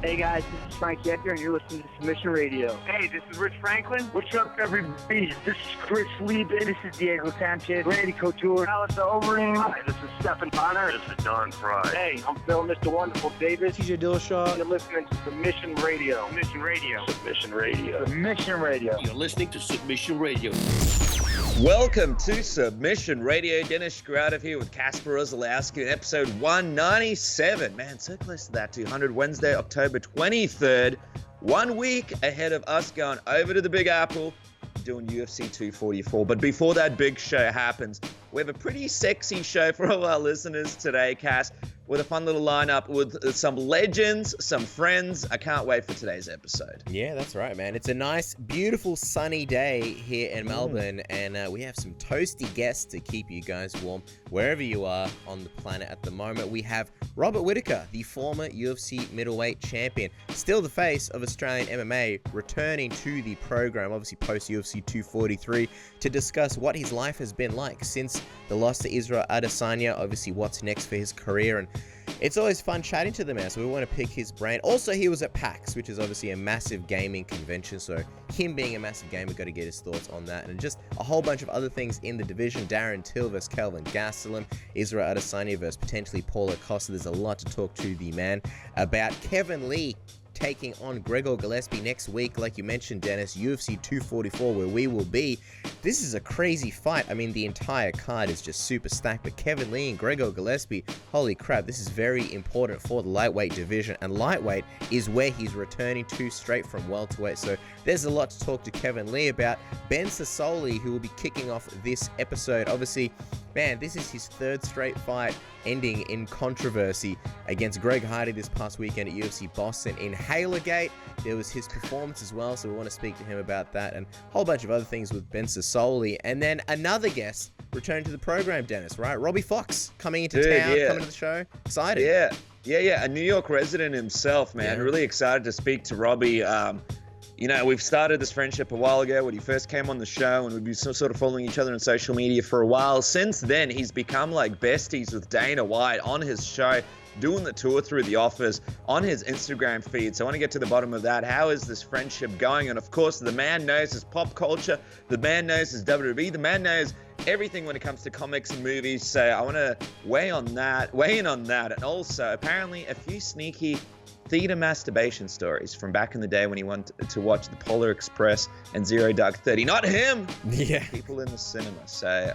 Hey guys, this is Frank Yecker, and you're listening to Submission Radio. Hey, this is Rich Franklin. What's up, everybody? This is Chris Lieben. This is Diego Sanchez, Randy Couture, Alistair Overeem. Hi, this is Stephen Bonner. This is Don Fry. Hey, I'm Phil, Mr. Wonderful Davis. TJ Dillashaw. You're listening to Submission Radio. Submission Radio. Submission Radio. Submission Radio. You're listening to Submission Radio. Welcome to Submission Radio. Dennis Shkradov here with Kasper Ozolowski in episode 197. Man, so close to that 200. Wednesday, October 23rd. 1 week ahead of us going over to the Big Apple, doing UFC 244. But before that big show happens, we have a pretty sexy show for all our listeners today, Cass, with a fun little lineup with some legends, some friends. I can't wait for today's episode. Yeah, that's right, man. It's a nice, beautiful, sunny day here in Melbourne, and we have some toasty guests to keep you guys warm wherever you are on the planet at the moment. We have Robert Whittaker, the former UFC middleweight champion, still the face of Australian MMA, returning to the program, obviously post-UFC 243, to discuss what his life has been like since the loss to Israel Adesanya, obviously what's next for his career, and it's always fun chatting to the man, so we want to pick his brain. Also, he was at PAX, which is obviously a massive gaming convention, so him being a massive gamer, got to get his thoughts on that, and just a whole bunch of other things in the division. Darren Till versus Kelvin Gastelum, Israel Adesanya versus potentially Paulo Costa. There's a lot to talk to the man about. Kevin Lee taking on Gregor Gillespie next week, like you mentioned, Dennis, UFC 244, where we will be. This is a crazy fight. I mean, the entire card is just super stacked, but Kevin Lee and Gregor Gillespie, holy crap, this is very important for the lightweight division, and lightweight is where he's returning to straight from welterweight, so there's a lot to talk to Kevin Lee about. Ben Sosoli, who will be kicking off this episode, obviously, man, this is his third straight fight ending in controversy against Greg Hardy this past weekend at UFC Boston in Halergate. There was his performance as well, so we want to speak to him about that and a whole bunch of other things with Ben Sosoli. And then another guest returning to the program, Dennis, right? Robbie Fox coming into town, coming to the show. Excited. Yeah. A New York resident himself, man. Yeah. Really excited to speak to Robbie. You know, we've started this friendship a while ago when he first came on the show, and we've been sort of following each other on social media for a while. Since then, he's become like besties with Dana White on his show, doing the tour through the office, on his Instagram feed. So I want to get to the bottom of that. How is this friendship going? And of course, the man knows his pop culture. The man knows his WWE. The man knows everything when it comes to comics and movies. So I want to weigh in on that. And also, apparently, a few sneaky theater masturbation stories from back in the day when he wanted to watch the Polar Express and Zero Dark 30. Not him! Yeah. People in the cinema. So,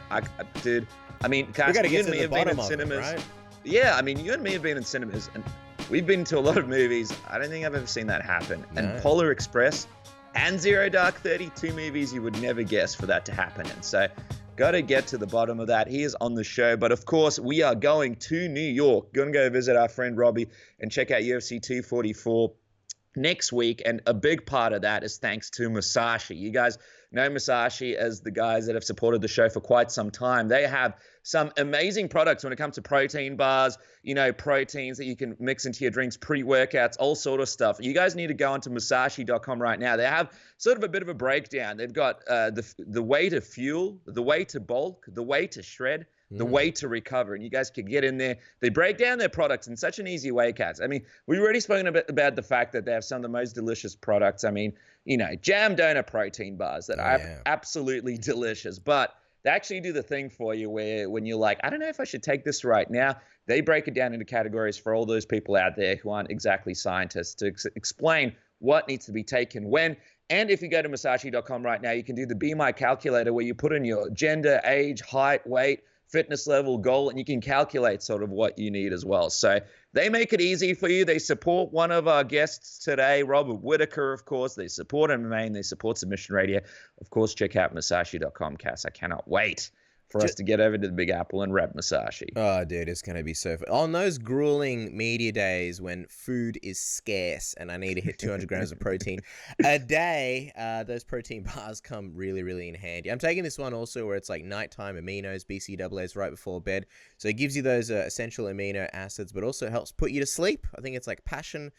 dude, I mean, Cass, you and me have been in cinemas. Right? Yeah, I mean, you and me have been in cinemas, and we've been to a lot of movies. I don't think I've ever seen that happen. No. And Polar Express and Zero Dark 30, two movies you would never guess for that to happen in. So, got to get to the bottom of that. He is on the show. But of course, we are going to New York. Going to go visit our friend Robbie and check out UFC 244 next week. And a big part of that is thanks to Musashi. You guys know Musashi as the guys that have supported the show for quite some time. They have some amazing products when it comes to protein bars, you know, proteins that you can mix into your drinks, pre-workouts, all sort of stuff. You guys need to go onto Musashi.com right now. They have sort of a bit of a breakdown. They've got the way to fuel, the way to bulk, the way to shred, the way to recover. And you guys can get in there. They break down their products in such an easy way, Cats. I mean, we've already spoken about the fact that they have some of the most delicious products. I mean, you know, jam donut protein bars that are absolutely delicious. But they actually do the thing for you where when you're like, I don't know if I should take this right now, they break it down into categories for all those people out there who aren't exactly scientists to explain what needs to be taken when. And if you go to Musashi.com right now, you can do the Be My Calculator where you put in your gender, age, height, weight, fitness level, goal, and you can calculate sort of what you need as well. So they make it easy for you. They support one of our guests today, Robert Whittaker, of course. They support MMA and they support Submission Radio. Of course, check out Musashi.com, Cass. I cannot wait for us to get over to the Big Apple and rep Musashi. Oh, dude, it's going to be so fun. On those grueling media days when food is scarce and I need to hit 200 grams of protein a day, those protein bars come really, really in handy. I'm taking this one also where it's like nighttime aminos, BCAAs right before bed. So it gives you those essential amino acids, but also helps put you to sleep. I think it's like passion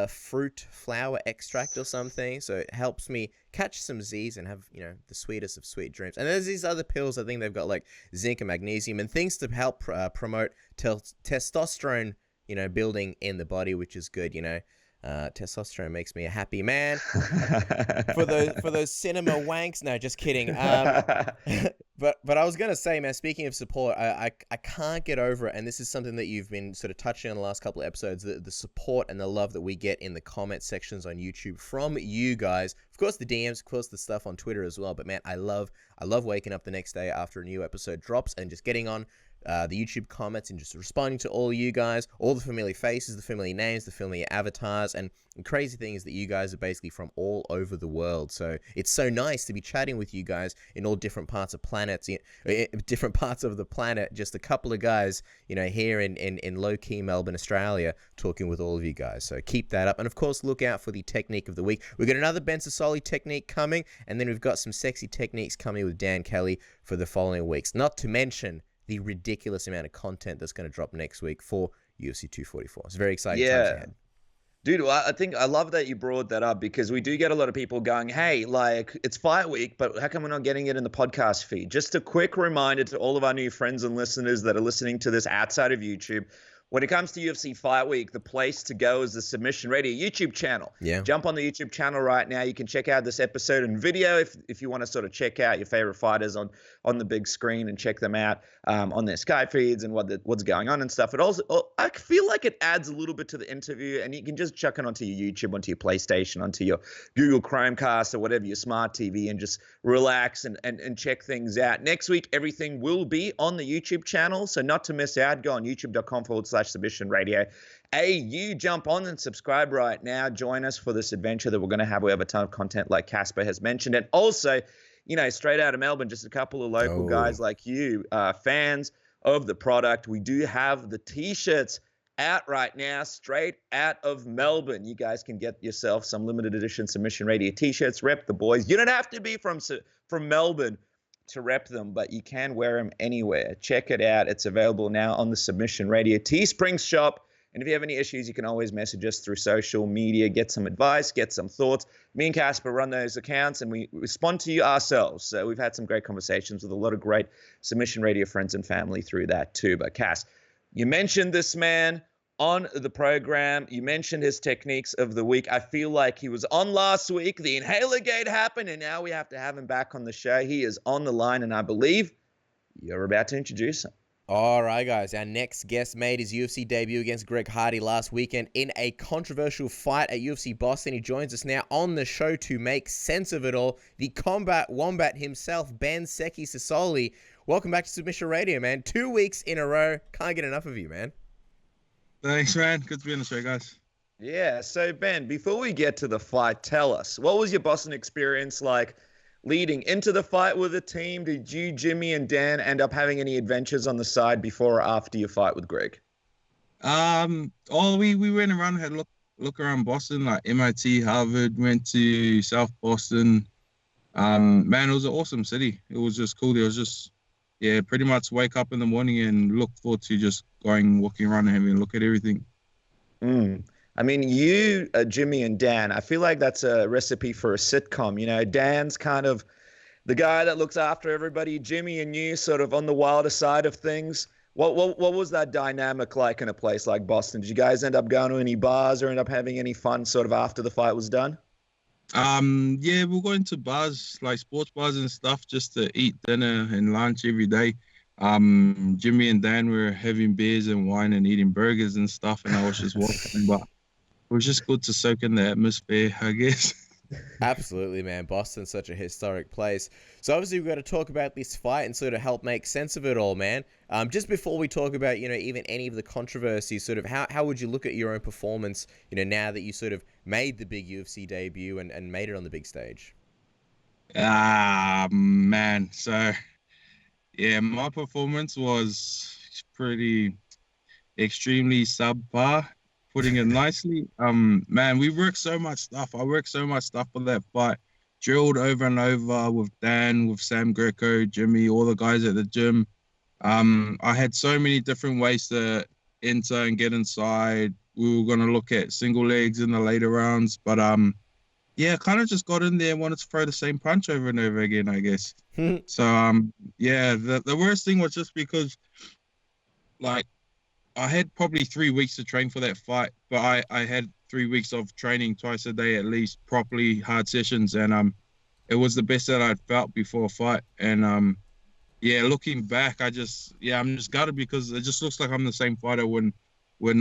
fruit flower extract or something, so it helps me catch some Z's and have, you know, the sweetest of sweet dreams. And there's these other pills, I think they've got like zinc and magnesium and things to help promote testosterone, you know, building in the body, which is good, you know. Testosterone makes me a happy man. for those cinema wanks. No, just kidding. But I was gonna say, man, speaking of support, I can't get over it, and this is something that you've been sort of touching on the last couple of episodes, the support and the love that we get in the comment sections on YouTube from you guys. Of course the DMs, of course the stuff on Twitter as well. But man, I love waking up the next day after a new episode drops and just getting on the YouTube comments and just responding to all you guys, all the familiar faces, the familiar names, the familiar avatars, and the crazy thing is that you guys are basically from all over the world. So it's so nice to be chatting with you guys in all different parts of planets, different parts of the planet. Just a couple of guys, here in low-key Melbourne, Australia, talking with all of you guys. So keep that up, and of course, look out for the technique of the week. We've got another Ben Sosoli technique coming, and then we've got some sexy techniques coming with Dan Kelly for the following weeks. Not to mention the ridiculous amount of content that's going to drop next week for UFC 244. It's very exciting times ahead. Dude, I think I love that you brought that up, because we do get a lot of people going, hey, like, it's fight week, but how come we're not getting it in the podcast feed? Just a quick reminder to all of our new friends and listeners that are listening to this outside of YouTube. When it comes to UFC Fight Week, the place to go is the Submission Radio YouTube channel. Yeah. Jump on the YouTube channel right now. You can check out this episode in video if you want to sort of check out your favorite fighters on the big screen and check them out on their Skype feeds and what's going on and stuff. It also, I feel like it adds a little bit to the interview, and you can just chuck it onto your YouTube, onto your PlayStation, onto your Google Chromecast or whatever, your smart TV, and just relax and check things out. Next week, everything will be on the YouTube channel, so not to miss out, go on youtube.com/Submission Radio. You jump on and subscribe right now. Join us for this adventure that we're going to have. We have a ton of content like Casper has mentioned. And also, straight out of Melbourne, just a couple of local guys like you, fans of the product. We do have the T-shirts out right now, straight out of Melbourne. You guys can get yourself some limited edition Submission Radio T-shirts. Rep the boys. You don't have to be from Melbourne to rep them, but you can wear them anywhere. Check it out. It's available now on the Submission Radio Teespring shop. And if you have any issues, you can always message us through social media, get some advice, get some thoughts. Me and Casper run those accounts, and we respond to you ourselves. So we've had some great conversations with a lot of great Submission Radio friends and family through that too. But Cass, you mentioned this man on the program. You mentioned his techniques of the week. I feel like he was on last week. The Inhaler Gate happened, and now we have to have him back on the show. He is on the line, and I believe you're about to introduce him. All right, guys. Our next guest made his UFC debut against Greg Hardy last weekend in a controversial fight at UFC Boston. He joins us now on the show to make sense of it all. The Combat Wombat himself, Ben Seki Sosoli. Welcome back to Submission Radio, man. 2 weeks in a row. Can't get enough of you, man. Thanks, man. Good to be on the show, guys. Yeah, so Ben, before we get to the fight, tell us, what was your Boston experience like leading into the fight with the team? Did you, Jimmy, and Dan end up having any adventures on the side before or after your fight with Greg? We went around, had a look around Boston, like MIT, Harvard, went to South Boston. Man, it was an awesome city. It was just cool. It was just, pretty much wake up in the morning and look forward to just walking around and having a look at everything. I mean, you, Jimmy, and Dan, I feel like that's a recipe for a sitcom. Dan's kind of the guy that looks after everybody. Jimmy and you sort of on the wilder side of things. What was that dynamic like in a place like Boston? Did you guys end up going to any bars or end up having any fun sort of after the fight was done? We're going to bars, like sports bars and stuff, just to eat dinner and lunch every day. Jimmy and Dan were having beers and wine and eating burgers and stuff, and I was just watching, but it was just good to soak in the atmosphere, I guess. Absolutely, man. Boston's such a historic place. So obviously we've got to talk about this fight and sort of help make sense of it all, man. Just before we talk about, even any of the controversies, sort of how would you look at your own performance, now that you sort of made the big UFC debut and made it on the big stage? Man. So, my performance was pretty extremely subpar. Putting it nicely, man, we worked so much stuff. I worked so much stuff for that fight. Drilled over and over with Dan, with Sam Greco, Jimmy, all the guys at the gym. I had so many different ways to enter and get inside. We were going to look at single legs in the later rounds, but kind of just got in there and wanted to throw the same punch over and over again, I guess. So, the worst thing was just because, like, I had probably 3 weeks to train for that fight, but I had 3 weeks of training twice a day at least, properly hard sessions, and it was the best that I'd felt before a fight. And yeah, looking back, I'm just gutted because it just looks like I'm the same fighter when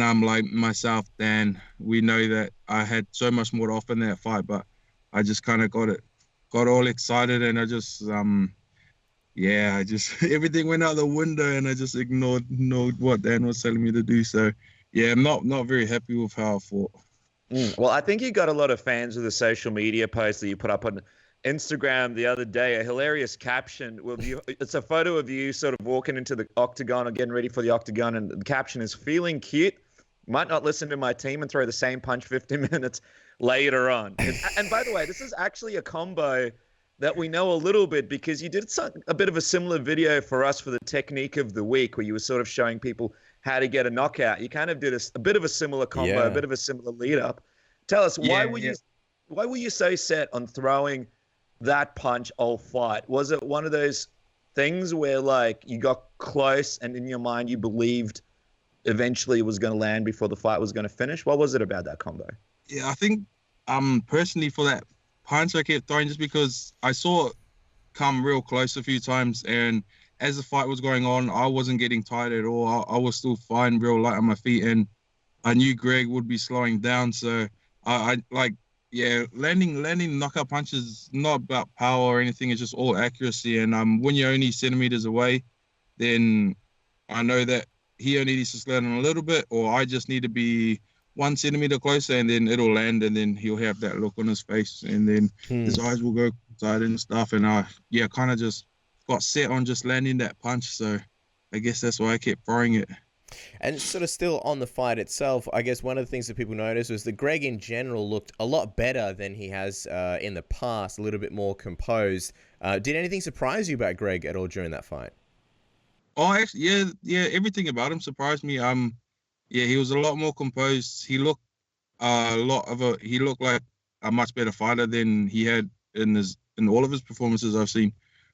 I'm like myself, Dan. We know that I had so much more to offer in that fight, but I just kind of got all excited, and I just everything went out the window, and I just ignored what Dan was telling me to do. So yeah, I'm not very happy with how I fought. Well, I think you got a lot of fans with the social media post that you put up on Instagram the other day, a hilarious caption with you. It's a photo of you sort of walking into the octagon or getting ready for the octagon, and the caption is "Feeling cute. Might not listen to my team and throw the same punch 50 minutes later on." And by the way, this is actually a combo that we know a little bit because you did a bit of a similar video for us for the technique of the week, where you were sort of showing people how to get a knockout. You kind of did a bit of a similar combo, a bit of a similar lead up. Tell us, why were you so set on throwing that punch all fight? Was it one of those things where like you got close and in your mind you believed eventually it was going to land before the fight was going to finish? What was it about that combo? Yeah, I think personally for that punch I kept throwing just because I saw it come real close a few times, and as the fight was going on, I wasn't getting tired at all. I was still fine, real light on my feet, and I knew Greg would be slowing down. So landing knockout punches is not about power or anything. It's just all accuracy. And when you're only centimeters away, then I know that he only needs to slow down a little bit, or I just need to be 1 centimeter closer, and then it'll land, and then he'll have that look on his face, and then his eyes will go inside and stuff. And I kind of just got set on just landing that punch. So I guess that's why I kept throwing it. And sort of still on the fight itself, I guess one of the things that people noticed was that Greg in general looked a lot better than he has in the past, a little bit more composed. Did anything surprise you about Greg at all during that fight? Oh, actually, yeah, everything about him surprised me. He was a lot more composed. He looked like a much better fighter than he had in all of his performances I've seen,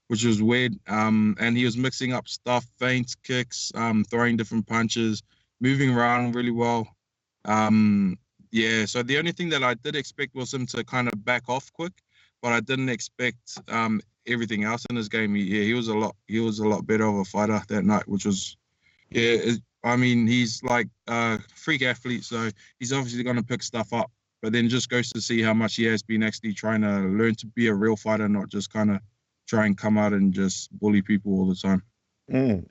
which was weird. And he was mixing up stuff, feints, kicks, throwing different punches, moving around really well. So the only thing that I did expect was him to kind of back off quick, but I didn't expect everything else in his game. He was a lot better of a fighter that night, which was, he's like a freak athlete, so he's obviously going to pick stuff up, but then just goes to see how much he has been actually trying to learn to be a real fighter, not just kind of try and come out and just bully people all the time.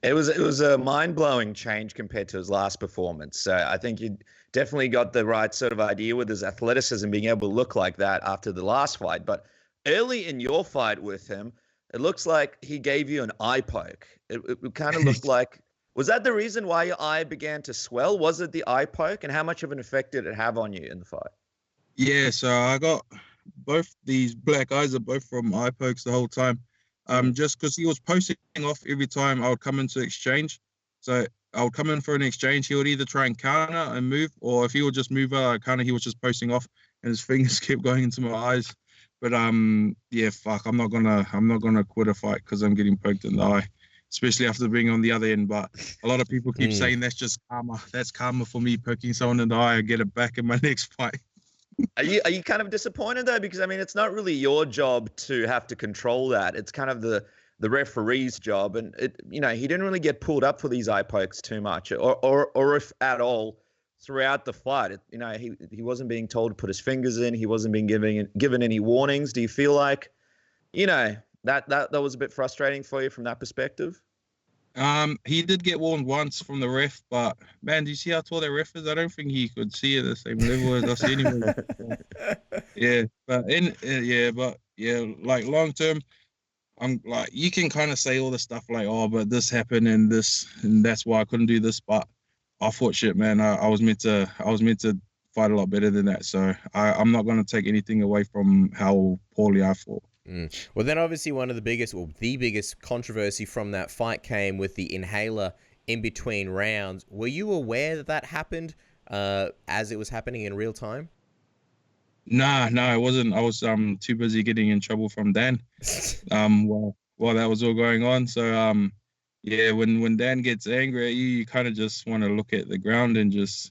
It was a mind-blowing change compared to his last performance. So I think you definitely got the right sort of idea with his athleticism, being able to look like that after the last fight. But early in your fight with him, it looks like he gave you an eye poke. It kind of looked like, was that the reason why your eye began to swell? Was it the eye poke? And how much of an effect did it have on you in the fight? Yeah, so I got both these black eyes are both from eye pokes the whole time. Just because he was posting off every time I would come into exchange. So I would come in for an exchange. He would either try and counter and move, or if he would just move out, counter, he was just posting off, and his fingers kept going into my eyes. But I'm not gonna quit a fight because I'm getting poked in the eye, especially after being on the other end. But a lot of people keep saying that's just karma. That's karma for me poking someone in the eye. I get it back in my next fight. Are you kind of disappointed though? Because I mean, it's not really your job to have to control that. It's kind of the referee's job, and he didn't really get pulled up for these eye pokes too much, or if at all, throughout the fight. He wasn't being told to put his fingers in. He wasn't being given any warnings. Do you feel like, that was a bit frustrating for you from that perspective? He did get warned once from the ref, but man, do you see how tall that ref is? I don't think he could see at the same level as us anyway. Like long term, I'm like, you can kind of say all the stuff like, oh, but this happened and that's why I couldn't do this. But I fought shit, man. I was meant to fight a lot better than that. So I'm not going to take anything away from how poorly I fought. Well, then obviously the biggest controversy from that fight came with the inhaler in between rounds. Were you aware that happened as it was happening in real time? No, I wasn't. I was too busy getting in trouble from Dan while that was all going on. So when Dan gets angry at you, you kind of just want to look at the ground and just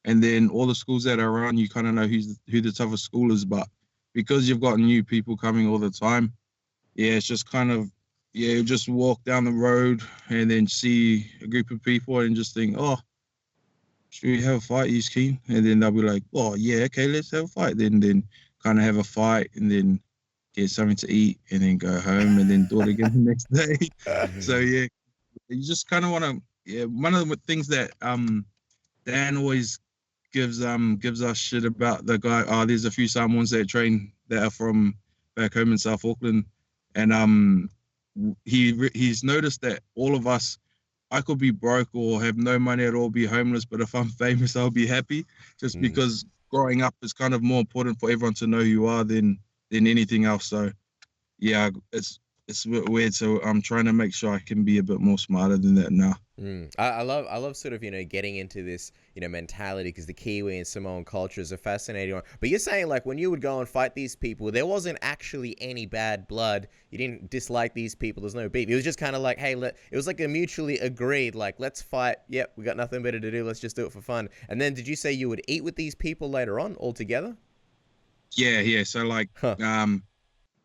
and then all the schools that are around, you kind of know who the toughest school is. But because you've got new people coming all the time, yeah, it's just kind of, yeah, you just walk down the road and then see a group of people and just think, oh, should we have a fight? He's keen. And then they'll be like, oh, yeah, okay, let's have a fight. Then kind of have a fight and then get something to eat and then go home and then do it again the next day. So, yeah, you just kind of want to, yeah, one of the things that Dan always gives us shit about the guy, there's a few Samoans that train that are from back home in South Auckland. And he's noticed that all of us, I could be broke or have no money at all, be homeless, but if I'm famous, I'll be happy. Just because growing up is kind of more important for everyone to know who you are than anything else. So, yeah, it's a bit weird. So I'm trying to make sure I can be a bit more smarter than that now. I love sort of, getting into this, mentality, because the Kiwi and Samoan culture is a fascinating one. But you're saying, like, when you would go and fight these people, there wasn't actually any bad blood. You didn't dislike these people. There's no beef. It was just kind of like, hey, it was like a mutually agreed, like, let's fight. Yep, we got nothing better to do. Let's just do it for fun. And then did you say you would eat with these people later on all together? Yeah. So, like,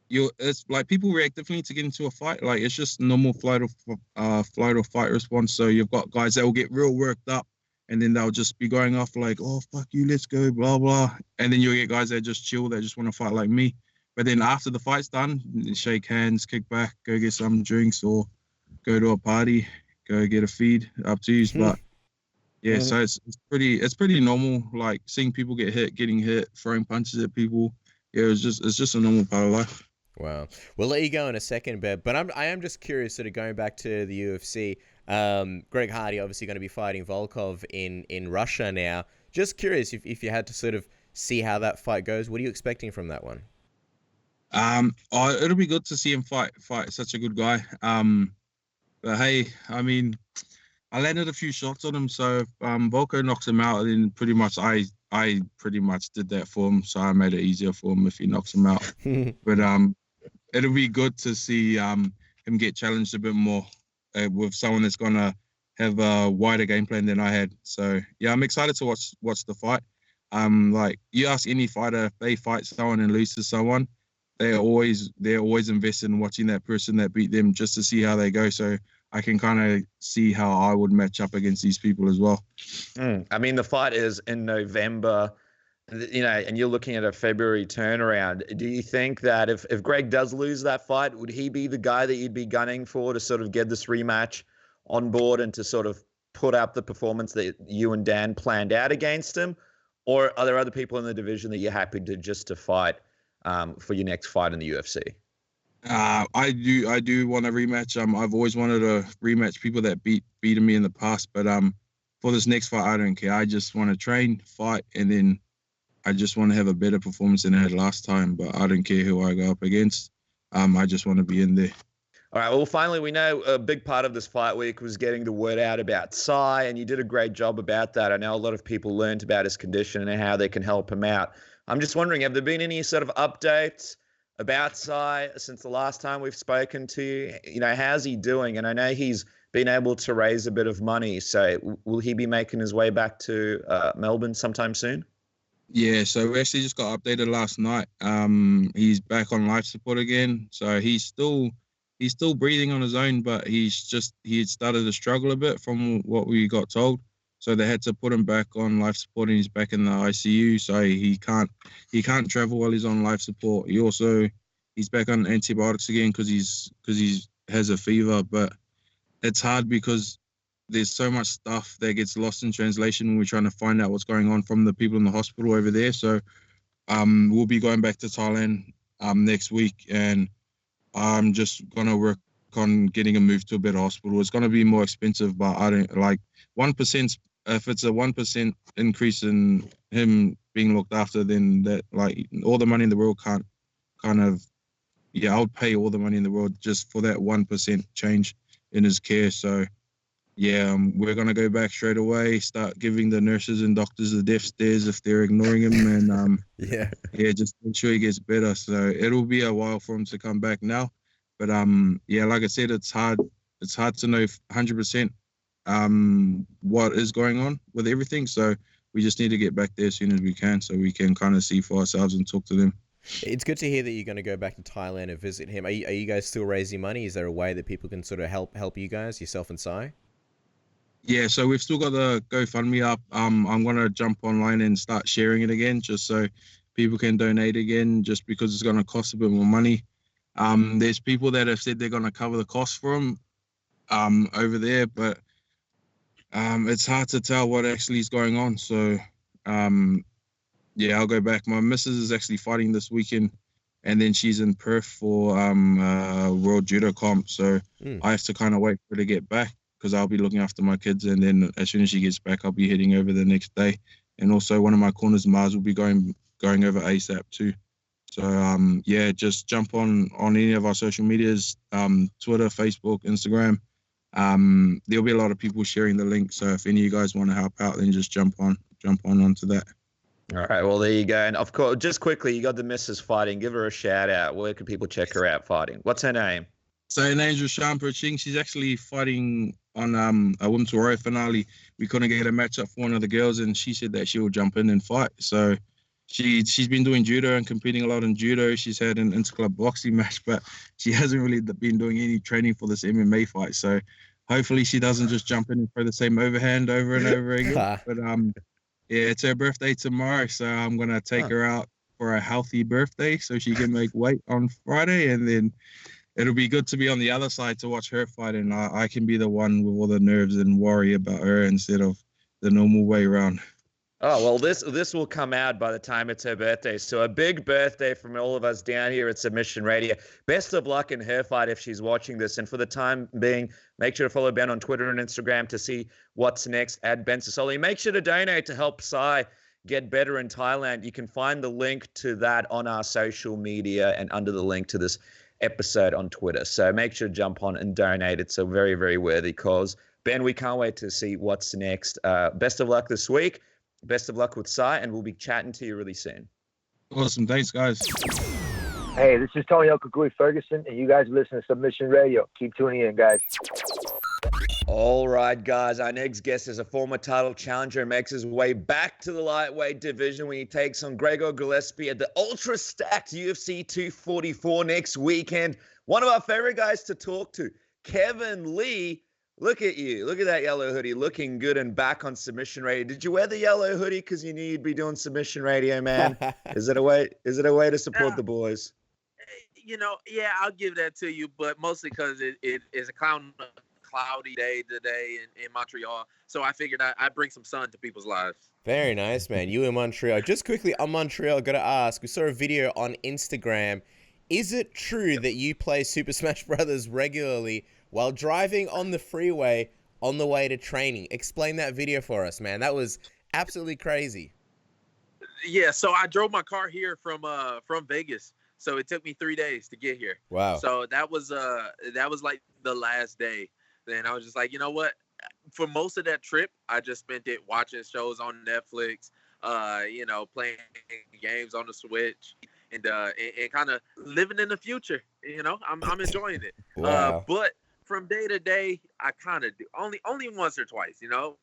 it's like people react differently to get into a fight. Like, it's just normal flight or fight response. So you've got guys that will get real worked up and then they'll just be going off like, oh, fuck you, let's go, blah, blah. And then you'll get guys that just chill, that just want to fight like me. But then after the fight's done, shake hands, kick back, go get some drinks or go to a party, go get a feed, up to you. But yeah, so it's pretty normal, like seeing people getting hit, throwing punches at people. Yeah, it's just a normal part of life. Wow. We'll let you go in a second, but I am just curious, sort of going back to the UFC. Greg Hardy obviously going to be fighting Volkov in Russia now. Just curious if you had to sort of see how that fight goes. What are you expecting from that one? It'll be good to see him fight such a good guy. But hey, I mean, I landed a few shots on him, so if Volko knocks him out, then pretty much I pretty much did that for him, so I made it easier for him if he knocks him out. But it'll be good to see him get challenged a bit more with someone that's gonna have a wider game plan than I had. So yeah, I'm excited to watch the fight. Like you ask any fighter, if they fight someone and lose to someone, they're always invested in watching that person that beat them just to see how they go. So I can kind of see how I would match up against these people as well. I mean, the fight is in November, and you're looking at a February turnaround. Do you think that if Greg does lose that fight, would he be the guy that you'd be gunning for to sort of get this rematch on board and to sort of put up the performance that you and Dan planned out against him? Or are there other people in the division that you're happy to fight for your next fight in the UFC? I do want a rematch. I've always wanted to rematch people that beaten me in the past, but for this next fight, I don't care. I just want to train, fight, and then I just want to have a better performance than I had last time. But I don't care who I go up against. I just want to be in there. All right. Well, finally, we know a big part of this fight week was getting the word out about Sai, and you did a great job about that. I know a lot of people learned about his condition and how they can help him out. I'm just wondering, have there been any sort of updates about Sai since the last time we've spoken to you? How's he doing? And I know he's been able to raise a bit of money. So will he be making his way back to Melbourne sometime soon? Yeah, so we actually just got updated last night. He's back on life support again. So he's still breathing on his own, but he had started to struggle a bit from what we got told. So they had to put him back on life support, and he's back in the ICU. So he can't travel while he's on life support. He's back on antibiotics again because he has a fever. But it's hard because there's so much stuff that gets lost in translation when we're trying to find out what's going on from the people in the hospital over there. So we'll be going back to Thailand next week, and I'm just gonna work on getting him moved to a better hospital. It's gonna be more expensive, but I don't like 1%. If it's a 1% increase in him being looked after, then that, like, all the money in the world can't I would pay all the money in the world just for that 1% change in his care. So yeah, we're gonna go back straight away, start giving the nurses and doctors the death stares if they're ignoring him, and just make sure he gets better. So it'll be a while for him to come back now, but like I said, it's hard to know 100% what is going on with everything. So we just need to get back there as soon as we can so we can kind of see for ourselves and talk to them. It's good to hear that you're going to go back to Thailand and visit him. Are you guys still raising money? Is there a way that people can sort of help you guys, yourself and Sai? Yeah, so we've still got the GoFundMe up. I'm going to jump online and start sharing it again just so people can donate again, just because it's going to cost a bit more money. There's people that have said they're going to cover the cost for him over there, but it's hard to tell what actually is going on. So, yeah, I'll go back. My missus is actually fighting this weekend, and then she's in Perth for World Judo Comp. So I have to kind of wait for her to get back because I'll be looking after my kids. And then as soon as she gets back, I'll be heading over the next day. And also one of my corners, Mars, will be going over ASAP too. So, yeah, just jump on any of our social medias, Twitter, Facebook, Instagram. There'll be a lot of people sharing the link. So if any of you guys want to help out, then just jump on onto that. All right, well, there you go. And of course, just quickly, you got the missus fighting. Give her a shout out. Where can people check her out fighting? What's her name? So her name's Rashan Perching. She's actually fighting on a Women's Warrior finale. We couldn't get a match up for one of the girls, and she said that she will jump in and fight. So she's been doing judo and competing a lot in judo. She's had an interclub boxing match, but she hasn't really been doing any training for this MMA fight. So hopefully she doesn't just jump in and throw the same overhand over and over again. But yeah, it's her birthday tomorrow, so I'm going to take her out for a healthy birthday so she can make weight on Friday, and then it'll be good to be on the other side to watch her fight, and I can be the one with all the nerves and worry about her instead of the normal way around. Oh, well, this will come out by the time it's her birthday. So a big birthday from all of us down here at Submission Radio. Best of luck in her fight if she's watching this. And for the time being, make sure to follow Ben on Twitter and Instagram to see what's next at Ben Sosoli. Make sure to donate to help Sai get better in Thailand. You can find the link to that on our social media and under the link to this episode on Twitter. So make sure to jump on and donate. It's a very, very worthy cause. Ben, we can't wait to see what's next. Best of luck this week. Best of luck with Sai, and we'll be chatting to you really soon. Awesome. Thanks, guys. Hey, this is Tony Okagui Ferguson, and you guys listen to Submission Radio. Keep tuning in, guys. All right, guys. Our next guest is a former title challenger and makes his way back to the lightweight division when he takes on Gregor Gillespie at the ultra-stacked UFC 244 next weekend. One of our favorite guys to talk to, Kevin Lee. Look at you. Look at that yellow hoodie. Looking good and back on Submission Radio. Did you wear the yellow hoodie because you knew you'd be doing Submission Radio, man? Is it a way to support the boys? You know, yeah, I'll give that to you, but mostly because it is a cloudy day today in Montreal. So I figured I'd bring some sun to people's lives. Very nice, man. You in Montreal. Just quickly on Montreal, got to ask. We saw a video on Instagram. Is it true that you play Super Smash Brothers regularly while driving on the freeway on the way to training? Explain that video for us, man. That was absolutely crazy. Yeah, so I drove my car here from Vegas. So it took me 3 days to get here. Wow. So that was like the last day. Then I was just like, you know what? For most of that trip, I just spent it watching shows on Netflix, playing games on the Switch, and kind of living in the future. You know, I'm enjoying it. Wow. But from day to day, I kind of do only once or twice. You know.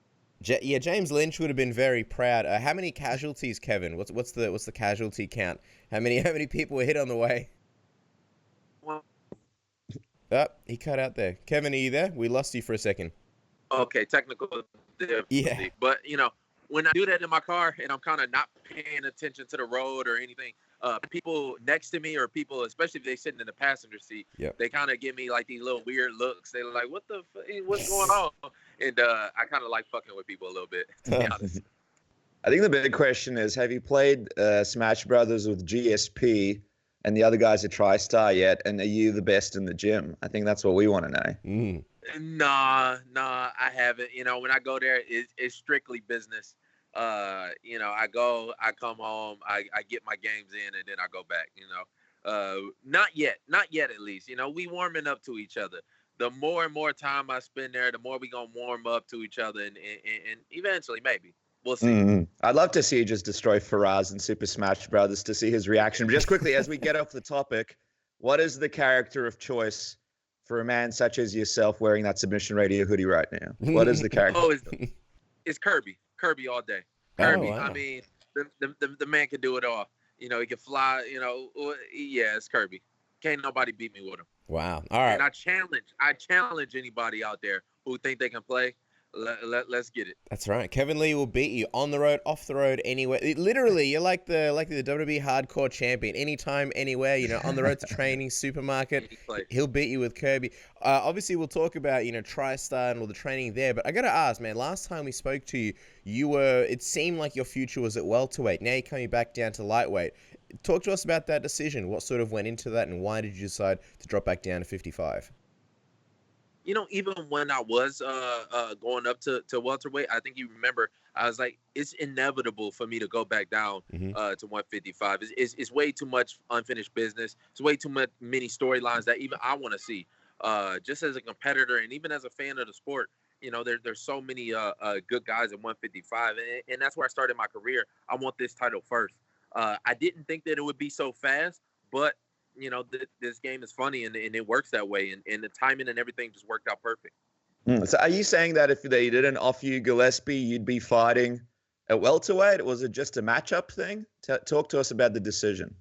Yeah, James Lynch would have been very proud. How many casualties, Kevin? What's the casualty count? How many people were hit on the way? Well, he cut out there. Kevin, are you there? We lost you for a second. Okay, technical difficulty. Yeah. But when I do that in my car and I'm kind of not paying attention to the road or anything, people next to me or people, especially if they're sitting in the passenger seat, they kind of give me like these little weird looks. They're like, what's going on? And I kind of like fucking with people a little bit, to be honest. I think the big question is, have you played Smash Brothers with GSP and the other guys at Tristar yet? And are you the best in the gym? I think that's what we want to know. Nah, I haven't. When I go there, it's strictly business. I come home, I get my games in, and then I go back. Not yet at least. We warming up to each other. The more and more time I spend there, the more we gonna warm up to each other, and eventually maybe we'll see. I'd love to see you just destroy Faraz in Super Smash Brothers to see his reaction. But just quickly, as we get off the topic, what is the character of choice for a man such as yourself wearing that Submission Radio hoodie right now? What is the character? It's Kirby all day. Kirby. wow. I mean, the man can do it all. You know, he can fly. You know, yeah, it's Kirby. Can't nobody beat me with him. Wow. All right. And I challenge anybody out there who think they can play. Let's get it. That's right. Kevin Lee will beat you on the road, off the road, anywhere. Literally, you're like the WWE hardcore champion. Anytime, anywhere. You know, on the road to training, supermarket, he'll beat you with Kirby. Obviously, we'll talk about Tristar and all the training there. But I gotta ask, man. Last time we spoke to you, it seemed like your future was at welterweight. Now you're coming back down to lightweight. Talk to us about that decision. What sort of went into that, and why did you decide to drop back down to 55? Even when I was going up to welterweight, I think you remember, I was like, it's inevitable for me to go back down to 155. It's way too much unfinished business. It's way too many storylines that even I want to see. Just as a competitor and even as a fan of the sport, there's so many good guys at 155, and that's where I started my career. I want this title first. I didn't think that it would be so fast, but this game is funny and it works that way, and the timing and everything just worked out perfect. So are you saying that if they didn't offer you Gillespie, you'd be fighting at welterweight? Or was it just a matchup thing? Talk to us about the decision.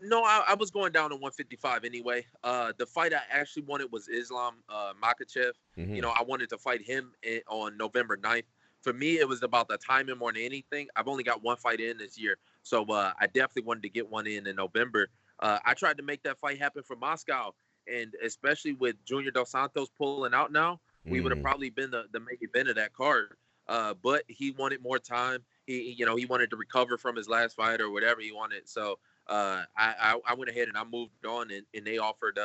No, I was going down to 155 anyway. The fight I actually wanted was Islam Makhachev. I wanted to fight him on November 9th. For me, it was about the timing more than anything. I've only got one fight in this year, so I definitely wanted to get one in November. I tried to make that fight happen for Moscow, and especially with Junior Dos Santos pulling out now, we would have probably been the main event of that card. But he wanted more time. He wanted to recover from his last fight or whatever he wanted. So I went ahead and I moved on, and they offered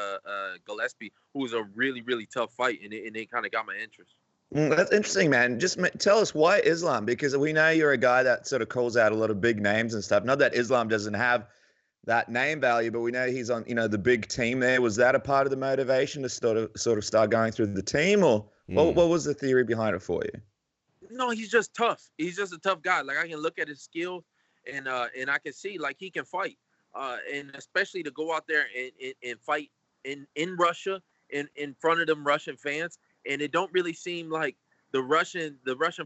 Gillespie, who was a really, really tough fight, and it kind of got my interest. That's interesting, man. Just tell us why Islam, because we know you're a guy that sort of calls out a lot of big names and stuff. Not that Islam doesn't have that name value, but we know he's on, the big team there. Was that a part of the motivation to sort of start going through the team, or what was the theory behind it for you? No, he's just tough. He's just a tough guy. Like, I can look at his skills and I can see like he can fight. And especially to go out there and fight in Russia in front of them Russian fans. And it don't really seem like the Russian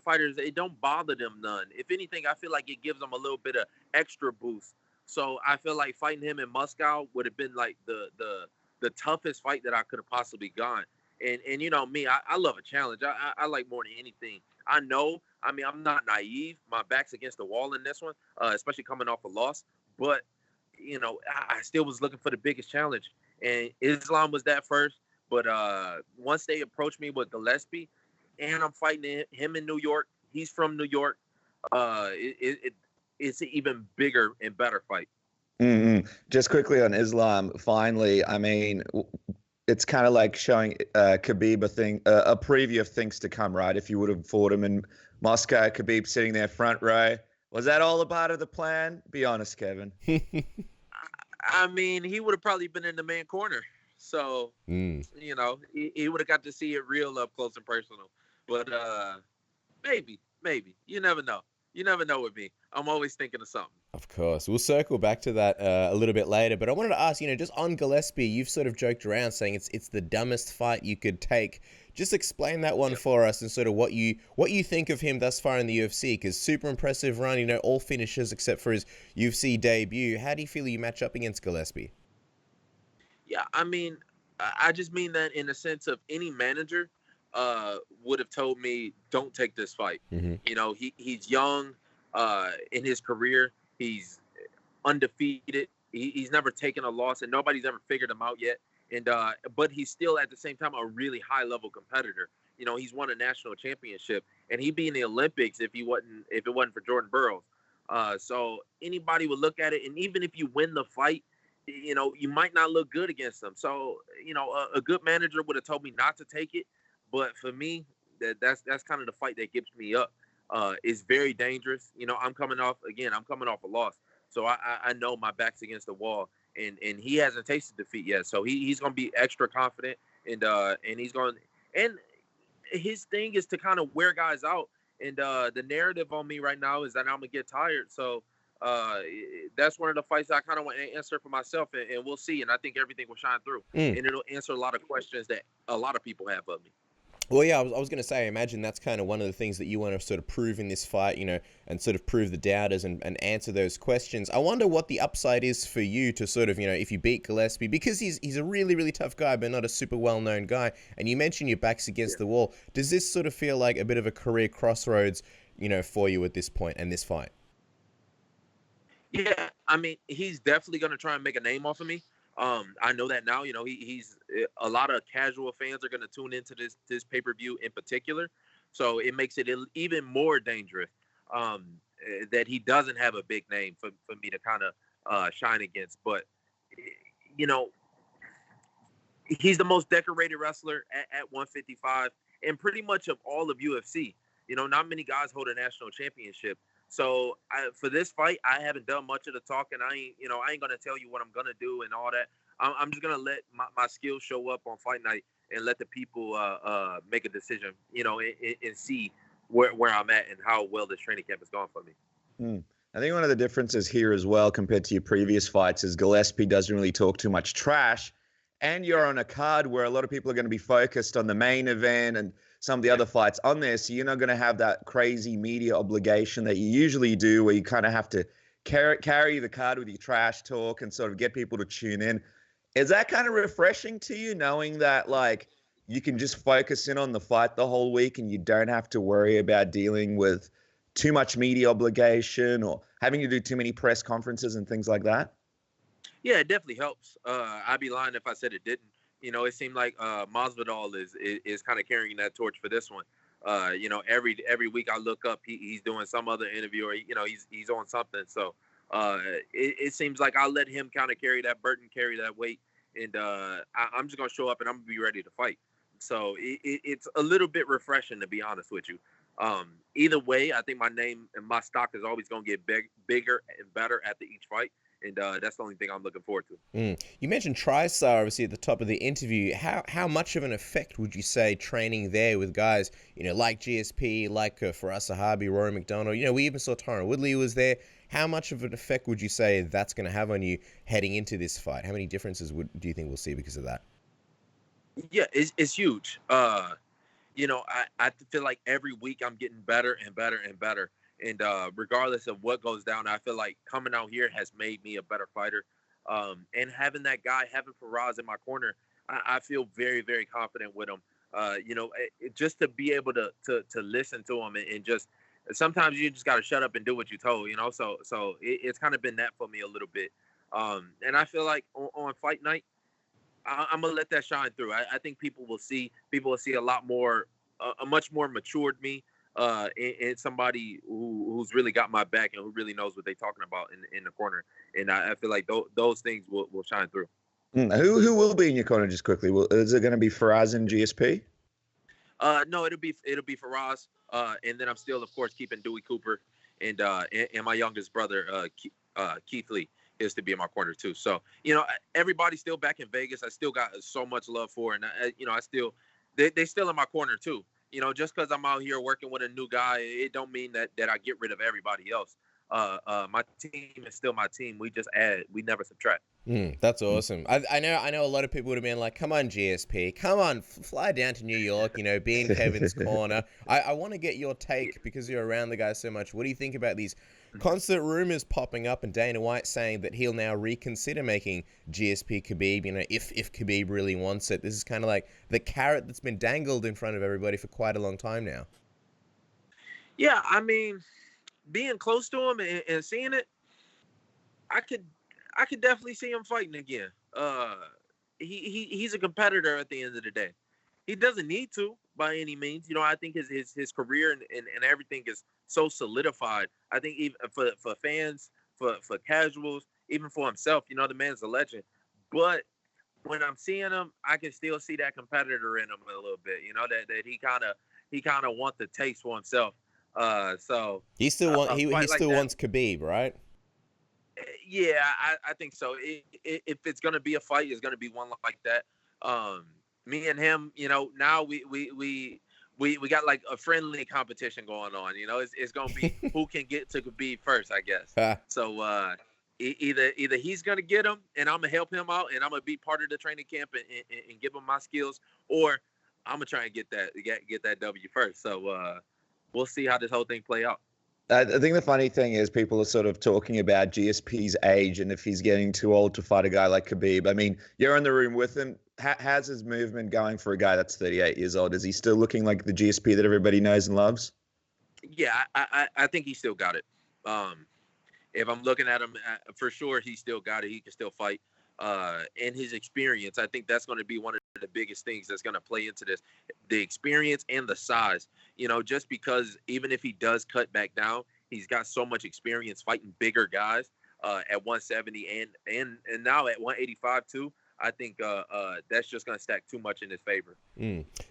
fighters, it don't bother them none. If anything, I feel like it gives them a little bit of extra boost. So I feel like fighting him in Moscow would have been like the toughest fight that I could have possibly gone. And me, I love a challenge. I like more than anything. I'm not naive. My back's against the wall in this one, especially coming off a loss. But, I still was looking for the biggest challenge. And Islam was that first. But once they approached me with Gillespie, and I'm fighting him in New York, he's from New York, it's an even bigger and better fight. Just quickly on Islam, finally, it's kind of like showing Khabib a preview of things to come, right? If you would have fought him in Moscow, Khabib sitting there front row. Was that all a part of the plan? Be honest, Kevin. He would have probably been in the main corner. So, he would have got to see it real up close and personal. But maybe. You never know. You never know with me. I'm always thinking of something. Of course. We'll circle back to that a little bit later. But I wanted to ask, just on Gillespie, you've sort of joked around saying it's the dumbest fight you could take. Just explain that one for us and sort of what you think of him thus far in the UFC, because super impressive run, all finishes except for his UFC debut. How do you feel you match up against Gillespie? Yeah, I just mean that in the sense of any manager would have told me, don't take this fight. He's young in his career. He's undefeated. He's never taken a loss, and nobody's ever figured him out yet. And but he's still at the same time a really high level competitor. He's won a national championship, and he'd be in the Olympics if it wasn't for Jordan Burroughs. So anybody would look at it, and even if you win the fight, you might not look good against them. So a good manager would have told me not to take it, but for me, that's kind of the fight that gets me up. It's very dangerous. I'm coming off a loss, so I know my back's against the wall. And he hasn't tasted defeat yet, so he's gonna be extra confident, and he's going. And his thing is to kind of wear guys out, and the narrative on me right now is that I'm gonna get tired. So that's one of the fights I kind of want to answer for myself, and we'll see. And I think everything will shine through, and it'll answer a lot of questions that a lot of people have of me. Well, yeah, I was going to say, I imagine that's kind of one of the things that you want to sort of prove in this fight, and sort of prove the doubters and answer those questions. I wonder what the upside is for you to sort of, if you beat Gillespie, because he's a really, really tough guy, but not a super well-known guy. And you mentioned your back's against the wall. Does this sort of feel like a bit of a career crossroads, for you at this point and this fight? Yeah, I mean, he's definitely going to try and make a name off of me. I know that now. He's a lot of casual fans are going to tune into this pay-per-view in particular, so it makes it even more dangerous that he doesn't have a big name for me to kind of shine against. But he's the most decorated wrestler at 155, and pretty much of all of UFC. Not many guys hold a national championship. So for this fight, I haven't done much of the talking. I ain't gonna tell you what I'm gonna do and all that. I'm just gonna let my skills show up on fight night and let the people make a decision, and see where I'm at and how well this training camp has gone for me. I think one of the differences here as well compared to your previous fights is Gillespie doesn't really talk too much trash, and you're on a card where a lot of people are going to be focused on the main event and some of the other fights on there, so you're not going to have that crazy media obligation that you usually do where you kind of have to carry the card with your trash talk and sort of get people to tune in. Is that kind of refreshing to you, knowing that, like, you can just focus in on the fight the whole week and you don't have to worry about dealing with too much media obligation or having to do too many press conferences and things like that? Yeah, it definitely helps. I'd be lying if I said it didn't. It seemed like Masvidal is kind of carrying that torch for this one. Every week I look up, he's doing some other interview, or he's on something. So it seems like I'll let him kind of carry that burden, carry that weight, and I'm just gonna show up and I'm gonna be ready to fight. So it's a little bit refreshing, to be honest with you. Either way, I think my name and my stock is always gonna get bigger and better after each fight. And that's the only thing I'm looking forward to. You mentioned Tristar, obviously, at the top of the interview. How much of an effect would you say training there with guys, like GSP, like Faraz Sahabi, Rory McDonald? We even saw Tyron Woodley was there. How much of an effect would you say that's going to have on you heading into this fight? How many differences do you think we'll see because of that? Yeah, it's huge. I feel like every week I'm getting better and better and better. And regardless of what goes down, I feel like coming out here has made me a better fighter. And having that guy, having Faraz in my corner, I feel very, very confident with him. Just to be able to listen to him and just sometimes you just got to shut up and do what you're told, So it's kind of been that for me a little bit. And I feel like on fight night, I'm gonna let that shine through. I think people will see a lot more, a much more matured me. And somebody who's really got my back and who really knows what they're talking about in the corner. And I feel like those things will shine through. Who will be in your corner, just quickly? Is it going to be Faraz and GSP? No, it'll be Faraz. And then I'm still, of course, keeping Dewey Cooper and my youngest brother, Keith Lee, is to be in my corner too. So, everybody's still back in Vegas. I still got so much love for, and they still in my corner too. Just because I'm out here working with a new guy, it don't mean that I get rid of everybody else. My team is still my team. We just add. We never subtract. That's awesome. I know a lot of people would have been like, come on, GSP. Come on, fly down to New York, be in Kevin's corner. I want to get your take because you're around the guy so much. What do you think about these constant rumors popping up and Dana White saying that he'll now reconsider making GSP Khabib, if Khabib really wants it? This is kind of like the carrot that's been dangled in front of everybody for quite a long time now. Yeah, I mean, being close to him and seeing it, I could definitely see him fighting again. He's a competitor at the end of the day. He doesn't need to by any means. I think his career and everything is so solidified. I think even for fans, for casuals, even for himself, the man's a legend. But when I'm seeing him, I can still see that competitor in him a little bit. That he kind of wants the taste for himself. So he still wants Khabib, right? Yeah, I think so. If it's gonna be a fight, it's gonna be one like that. Me and him, now we got like a friendly competition going on. It's gonna be who can get to Khabib first, I guess. So either he's gonna get him, and I'm gonna help him out, and I'm gonna be part of the training camp and give him my skills, or I'm gonna try and get that W first. So we'll see how this whole thing play out. I think the funny thing is people are sort of talking about GSP's age and if he's getting too old to fight a guy like Khabib. I mean, you're in the room with him. How's his movement going for a guy that's 38 years old? Is he still looking like the GSP that everybody knows and loves? Yeah, I think he still got it. If I'm looking at him, for sure, he still got it. He can still fight. And his experience, I think that's going to be one of the biggest things that's going to play into this. The experience and the size. You know, just because even if he does cut back down, he's got so much experience fighting bigger guys at 170 and now at 185 too. I think that's just going to stack too much in his favor.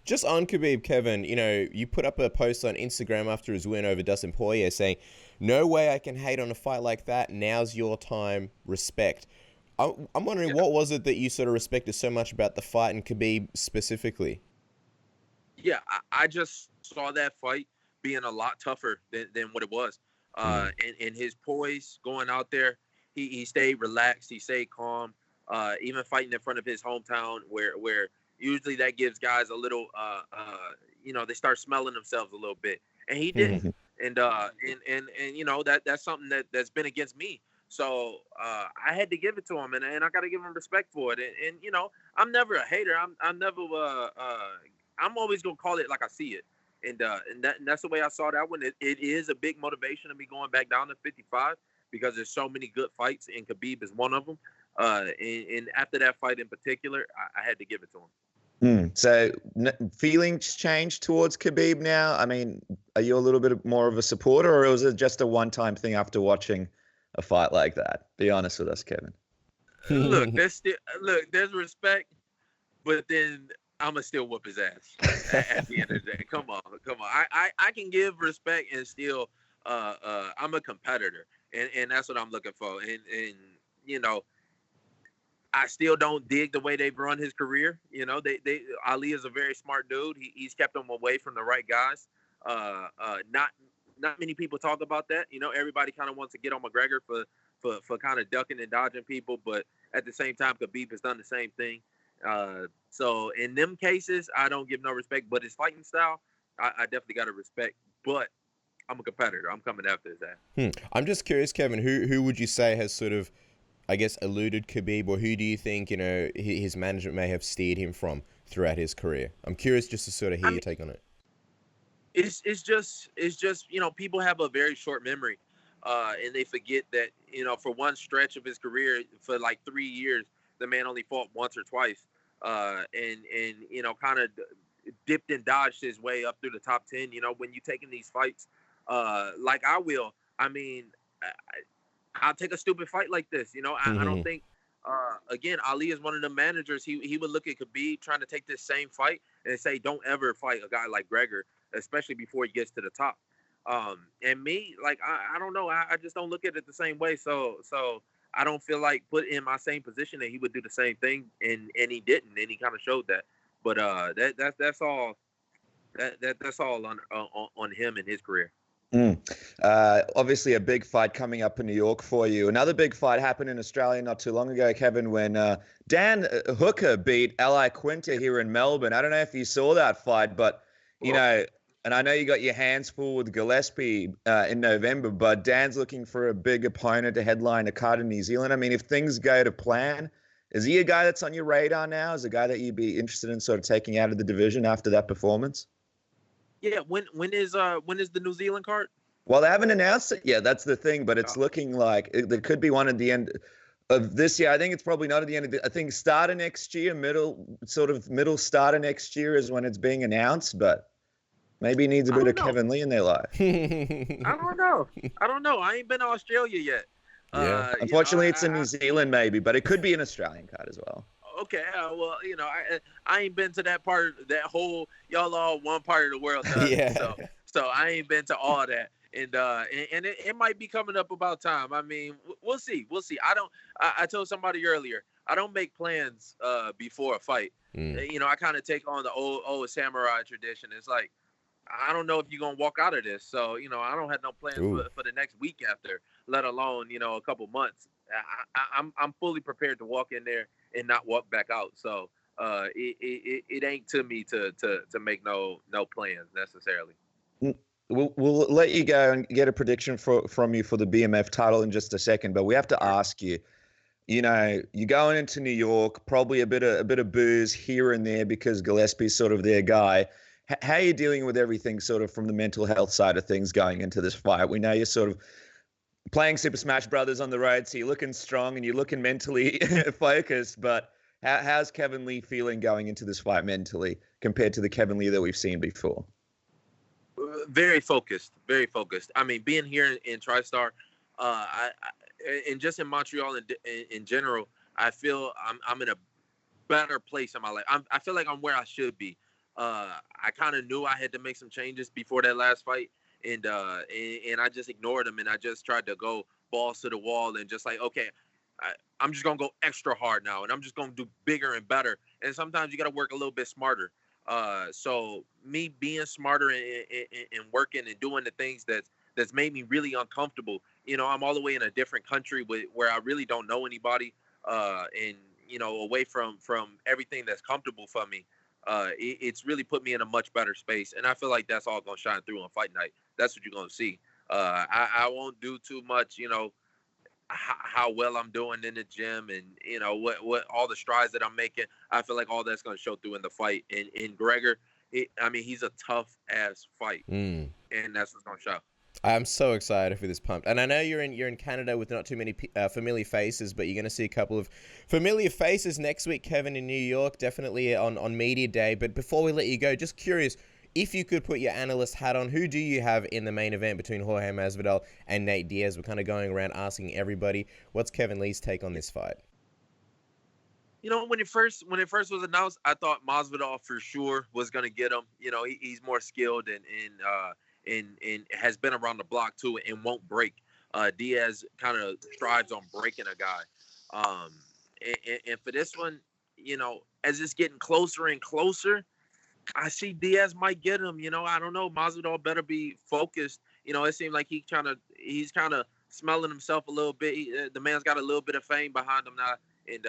Just on Khabib, Kevin, you know, you put up a post on Instagram after his win over Dustin Poirier saying, "No way I can hate on a fight like that. Now's your time. Respect." I'm wondering, what was it that you sort of respected so much about the fight and Khabib specifically? Yeah, I just saw that fight being a lot tougher than what it was. And his poise going out there, he stayed relaxed, he stayed calm. Even fighting in front of his hometown, where usually that gives guys a little, you know, they start smelling themselves a little bit, and he didn't. And you know that's something that's been against me. So I had to give it to him, and I got to give him respect for it. And you know, I'm never a hater. I'm never. I'm always gonna call it like I see it, and that's the way I saw that one. It is a big motivation of me going back down to 55 because there's so many good fights, and Khabib is one of them. And after that fight in particular, I had to give it to him. So feelings changed towards Khabib now? I mean, are you a little bit more of a supporter, or was it just a one-time thing after watching a fight like that? Be honest with us, Kevin. Look, there's respect, but then I'ma still whoop his ass at the end of the day. Come on. I can give respect and still I'm a competitor, and that's what I'm looking for. And you know, I still don't dig the way they've run his career. You know, Ali is a very smart dude. He's kept him away from the right guys. Not many people talk about that. You know, everybody kind of wants to get on McGregor for kind of ducking and dodging people, but at the same time, Khabib has done the same thing. So in them cases, I don't give no respect, but his fighting style, I definitely got to respect. But I'm a competitor. I'm coming after his ass. I'm just curious, Kevin, who would you say has sort of, I guess, eluded Khabib, or who do you think, you know, his management may have steered him from throughout his career? I'm curious just to sort of hear your take on it. It's just, you know, people have a very short memory, and they forget that, you know, for one stretch of his career, for like 3 years, the man only fought once or twice, and you know, kind of dipped and dodged his way up through the top 10. You know, when you taking these fights, like I will, I mean, I'll take a stupid fight like this. You know, I don't think, again, Ali is one of the managers. He would look at Khabib trying to take this same fight and say, don't ever fight a guy like Gregor, especially before he gets to the top. And me, like, I don't know. I just don't look at it the same way. So I don't feel like put in my same position that he would do the same thing. And he didn't, and he kind of showed that. But that's all. That's all on him and his career. Obviously a big fight coming up in New York for you. Another big fight happened in Australia not too long ago, Kevin, when Dan Hooker beat Eli Quinta here in Melbourne. I don't know if you saw that fight, but, you know, and I know you got your hands full with Gillespie in November, but Dan's looking for a big opponent to headline a card in New Zealand. I mean, if things go to plan, is he a guy that's on your radar now? Is a guy that you'd be interested in sort of taking out of the division after that performance? Yeah, when is the New Zealand card? Well, they haven't announced it yet. That's the thing, but it's looking like there could be one at the end of this year. I think it's probably not at the end of I think start of next year, middle start of next year is when it's being announced, but maybe he needs a bit of Kevin Lee in their life. I don't know. I ain't been to Australia yet. Yeah. Unfortunately, it's in New Zealand maybe, but it could be an Australian card as well. Okay, well, you know, I ain't been to that y'all all one part of the world. Yeah. So I ain't been to all that. And it might be coming up about time. I mean, we'll see. I told somebody earlier, I don't make plans before a fight. You know, I kind of take on the old samurai tradition. It's like, I don't know if you're going to walk out of this. So, you know, I don't have no plans for the next week after, let alone, you know, a couple months. I'm fully prepared to walk in there and not walk back out. So it ain't to me to make no plans necessarily. We'll let you go and get a prediction from you for the BMF title in just a second, but we have to ask you. You know, you're going into New York, probably a bit of booze here and there because Gillespie's sort of their guy. How are you dealing with everything sort of from the mental health side of things going into this fight? We know you're sort of playing Super Smash Brothers on the road, so you're looking strong and you're looking mentally focused, but how's Kevin Lee feeling going into this fight mentally compared to the Kevin Lee that we've seen before? Very focused, very focused. I mean, being here in Tristar, and just in Montreal in general, I feel I'm in a better place in my life. I feel like I'm where I should be. I kind of knew I had to make some changes before that last fight, and I just ignored them, and I just tried to go balls to the wall and just like, okay, I'm just gonna go extra hard now, and I'm just gonna do bigger and better. And sometimes you got to work a little bit smarter. So me being smarter and working and doing the things that's made me really uncomfortable. You know, I'm all the way in a different country where I really don't know anybody, and you know, away from everything that's comfortable for me. It's really put me in a much better space, and I feel like that's all gonna shine through on fight night. That's what you're gonna see. I won't do too much, you know, how well I'm doing in the gym, and you know what all the strides that I'm making. I feel like all that's gonna show through in the fight. And Gregor, I mean, he's a tough ass fight, and that's what's gonna show. I'm so excited for this pumped. And I know you're in Canada with not too many familiar faces, but you're going to see a couple of familiar faces next week, Kevin, in New York, definitely on Media Day. But before we let you go, just curious, if you could put your analyst hat on, who do you have in the main event between Jorge Masvidal and Nate Diaz? We're kind of going around asking everybody, what's Kevin Lee's take on this fight? You know, when it first was announced, I thought Masvidal for sure was going to get him. You know, he's more skilled and has been around the block too and won't break. Diaz kind of strives on breaking a guy. And for this one, you know, as it's getting closer and closer, I see Diaz might get him. You know, I don't know. Masvidal better be focused. You know, it seems like he's kind of smelling himself a little bit. The man's got a little bit of fame behind him now. And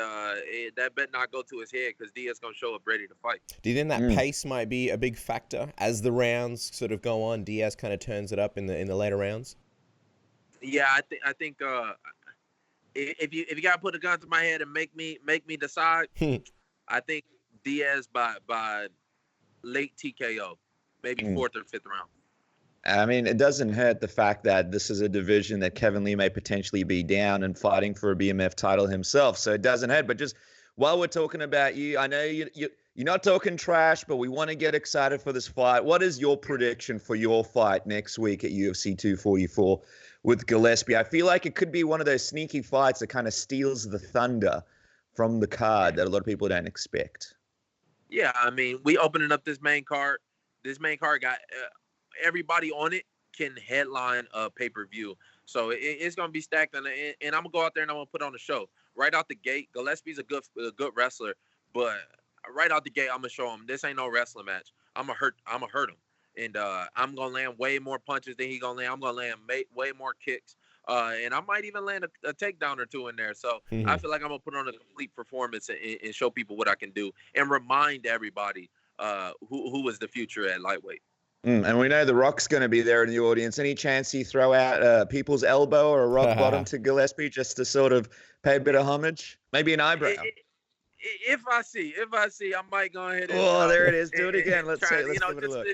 that better not go to his head because Diaz gonna show up ready to fight. Do you think that pace might be a big factor as the rounds sort of go on? Diaz kind of turns it up in the later rounds. Yeah, I think if you gotta put a gun to my head and make me decide, I think Diaz by late TKO, maybe fourth or fifth round. I mean, it doesn't hurt the fact that this is a division that Kevin Lee may potentially be down and fighting for a BMF title himself. So it doesn't hurt. But just while we're talking about you, I know you're not talking trash, but we want to get excited for this fight. What is your prediction for your fight next week at UFC 244 with Gillespie? I feel like it could be one of those sneaky fights that kind of steals the thunder from the card that a lot of people don't expect. Yeah, I mean, we opening up this main card. This main card got everybody on it can headline a pay-per-view. So it's going to be stacked. And I'm going to go out there and I'm going to put on a show. Right out the gate, Gillespie's a good wrestler. But right out the gate, I'm going to show him this ain't no wrestling match. I'm going to hurt him. And I'm going to land way more punches than he going to land. I'm going to land way more kicks. And I might even land a takedown or two in there. So I feel like I'm going to put on a complete performance and show people what I can do. And remind everybody who was the future at lightweight. And we know The Rock's going to be there in the audience. Any chance you throw out people's elbow or a rock bottom to Gillespie just to sort of pay a bit of homage? Maybe an eyebrow. If I see, I might go ahead and... Oh, there it is. Do it again. Let's give it a look.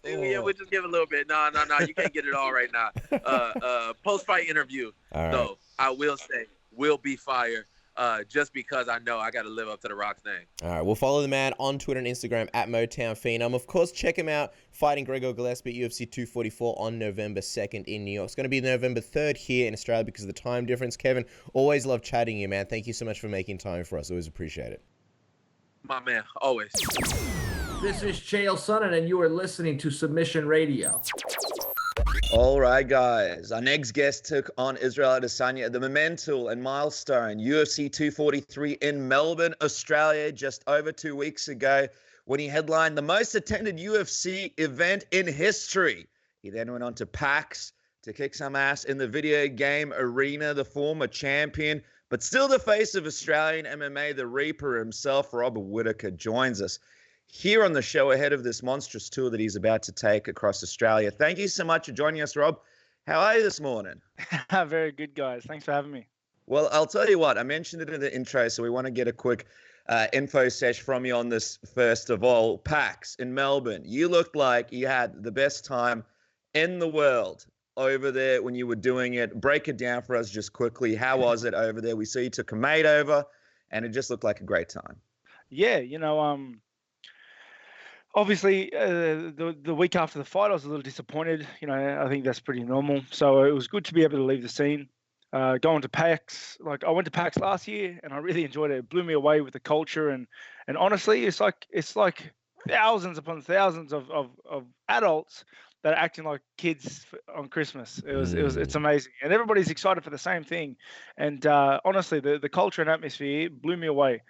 Yeah, we'll just give it a little bit. No. You can't get it all right now. Post-fight interview, though, I will say, will be fire. Just because I know I got to live up to The Rock's name. All right, we'll follow the man on Twitter and Instagram at Motown Phenom. Of course, check him out fighting Gregor Gillespie at UFC 244 on November 2nd in New York. It's going to be November 3rd here in Australia because of the time difference. Kevin, always love chatting you, man. Thank you so much for making time for us. Always appreciate it. My man, always. This is Chael Sonnen, and you are listening to Submission Radio. All right, guys. Our next guest took on Israel Adesanya at the monumental and milestone UFC 243 in Melbourne, Australia, just over 2 weeks ago when he headlined the most attended UFC event in history. He then went on to PAX to kick some ass in the video game arena, the former champion, But still the face of Australian MMA, the Reaper himself, Robert Whittaker, joins us here on the show ahead of this monstrous tour that he's about to take across Australia. Thank you so much for joining us, Rob. How are you this morning? Very good, guys. Thanks for having me. Well, I'll tell you what, I mentioned it in the intro, so we want to get a quick info sesh from you on this first of all. PAX in Melbourne, you looked like you had the best time in the world over there when you were doing it. Break it down for us just quickly. How was it over there? We see you took a mate over, and it just looked like a great time. Yeah, obviously the week after the fight, I was a little disappointed. I think that's pretty normal. So it was good to be able to leave the scene. Going to PAX, I went to PAX last year, and I really enjoyed it. It blew me away with the culture, and honestly, it's like thousands upon thousands of adults that are acting like kids on Christmas. It's amazing, and everybody's excited for the same thing. And honestly, the culture and atmosphere blew me away.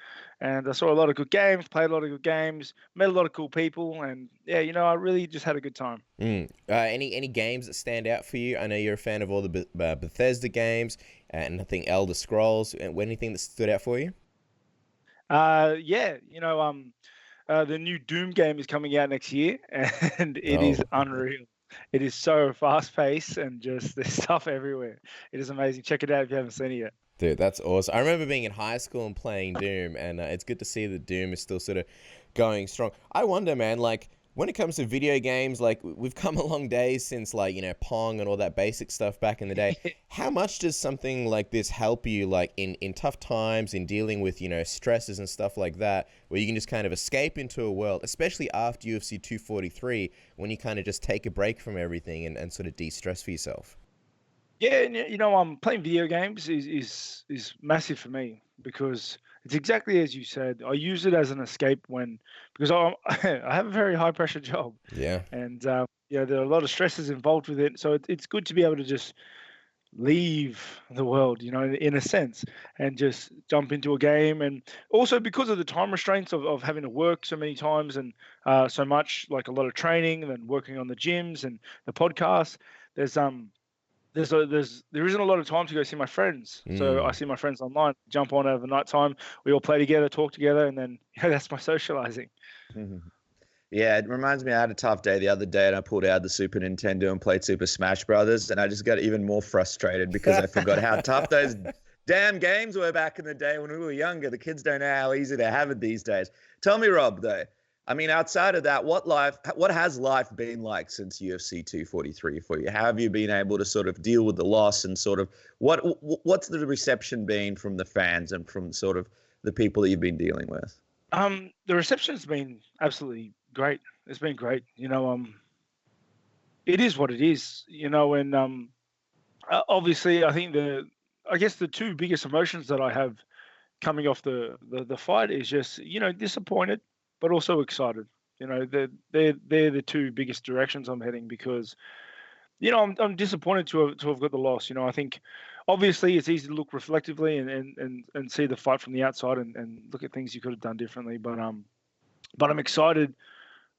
And I saw a lot of good games, played a lot of good games, met a lot of cool people, and yeah, I really just had a good time. Any games that stand out for you? I know you're a fan of all the Bethesda games, and I think Elder Scrolls. Anything that stood out for you? The new Doom game is coming out next year, and it is unreal. It is so fast-paced and just there's stuff everywhere. It is amazing. Check it out if you haven't seen it yet. Dude, that's awesome. I remember being in high school and playing Doom, and it's good to see that Doom is still sort of going strong. I wonder, man, when it comes to video games, we've come a long day since Pong and all that basic stuff back in the day. How much does something like this help you in tough times, in dealing with, stresses and stuff like that, where you can just kind of escape into a world, especially after UFC 243, when you kind of just take a break from everything and sort of de-stress for yourself? Yeah, playing video games is massive for me because it's exactly as you said. I use it as an escape because I have a very high pressure job. Yeah. And there are a lot of stresses involved with it. So it's good to be able to just leave the world, in a sense, and just jump into a game. And also because of the time restraints of having to work so many times and so much, a lot of training and then working on the gyms and the podcast, there isn't a lot of time to go see my friends. So I see my friends online, jump on over night time. We all play together, talk together, and then that's my socializing. Mm-hmm. Yeah, it reminds me, I had a tough day the other day, and I pulled out the Super Nintendo and played Super Smash Brothers, and I just got even more frustrated because I forgot how tough those damn games were back in the day when we were younger. The kids don't know how easy they have it these days. Tell me, Rob, though, I mean, outside of that, what has life been like since UFC 243 for you? How have you been able to sort of deal with the loss and sort of what's the reception been from the fans and from sort of the people that you've been dealing with? The reception's been absolutely great. It's been great. It is what it is, and obviously I think I guess the two biggest emotions that I have coming off the fight is just, disappointed, but also excited. They're the two biggest directions I'm heading because, I'm disappointed to have got the loss. I think obviously it's easy to look reflectively and see the fight from the outside and look at things you could have done differently. But I'm excited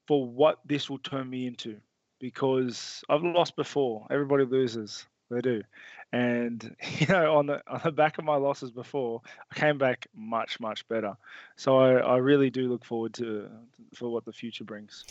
for what this will turn me into because I've lost before. Everybody loses. They do. And, on the back of my losses before, I came back much, much better. So I really do look forward for what the future brings.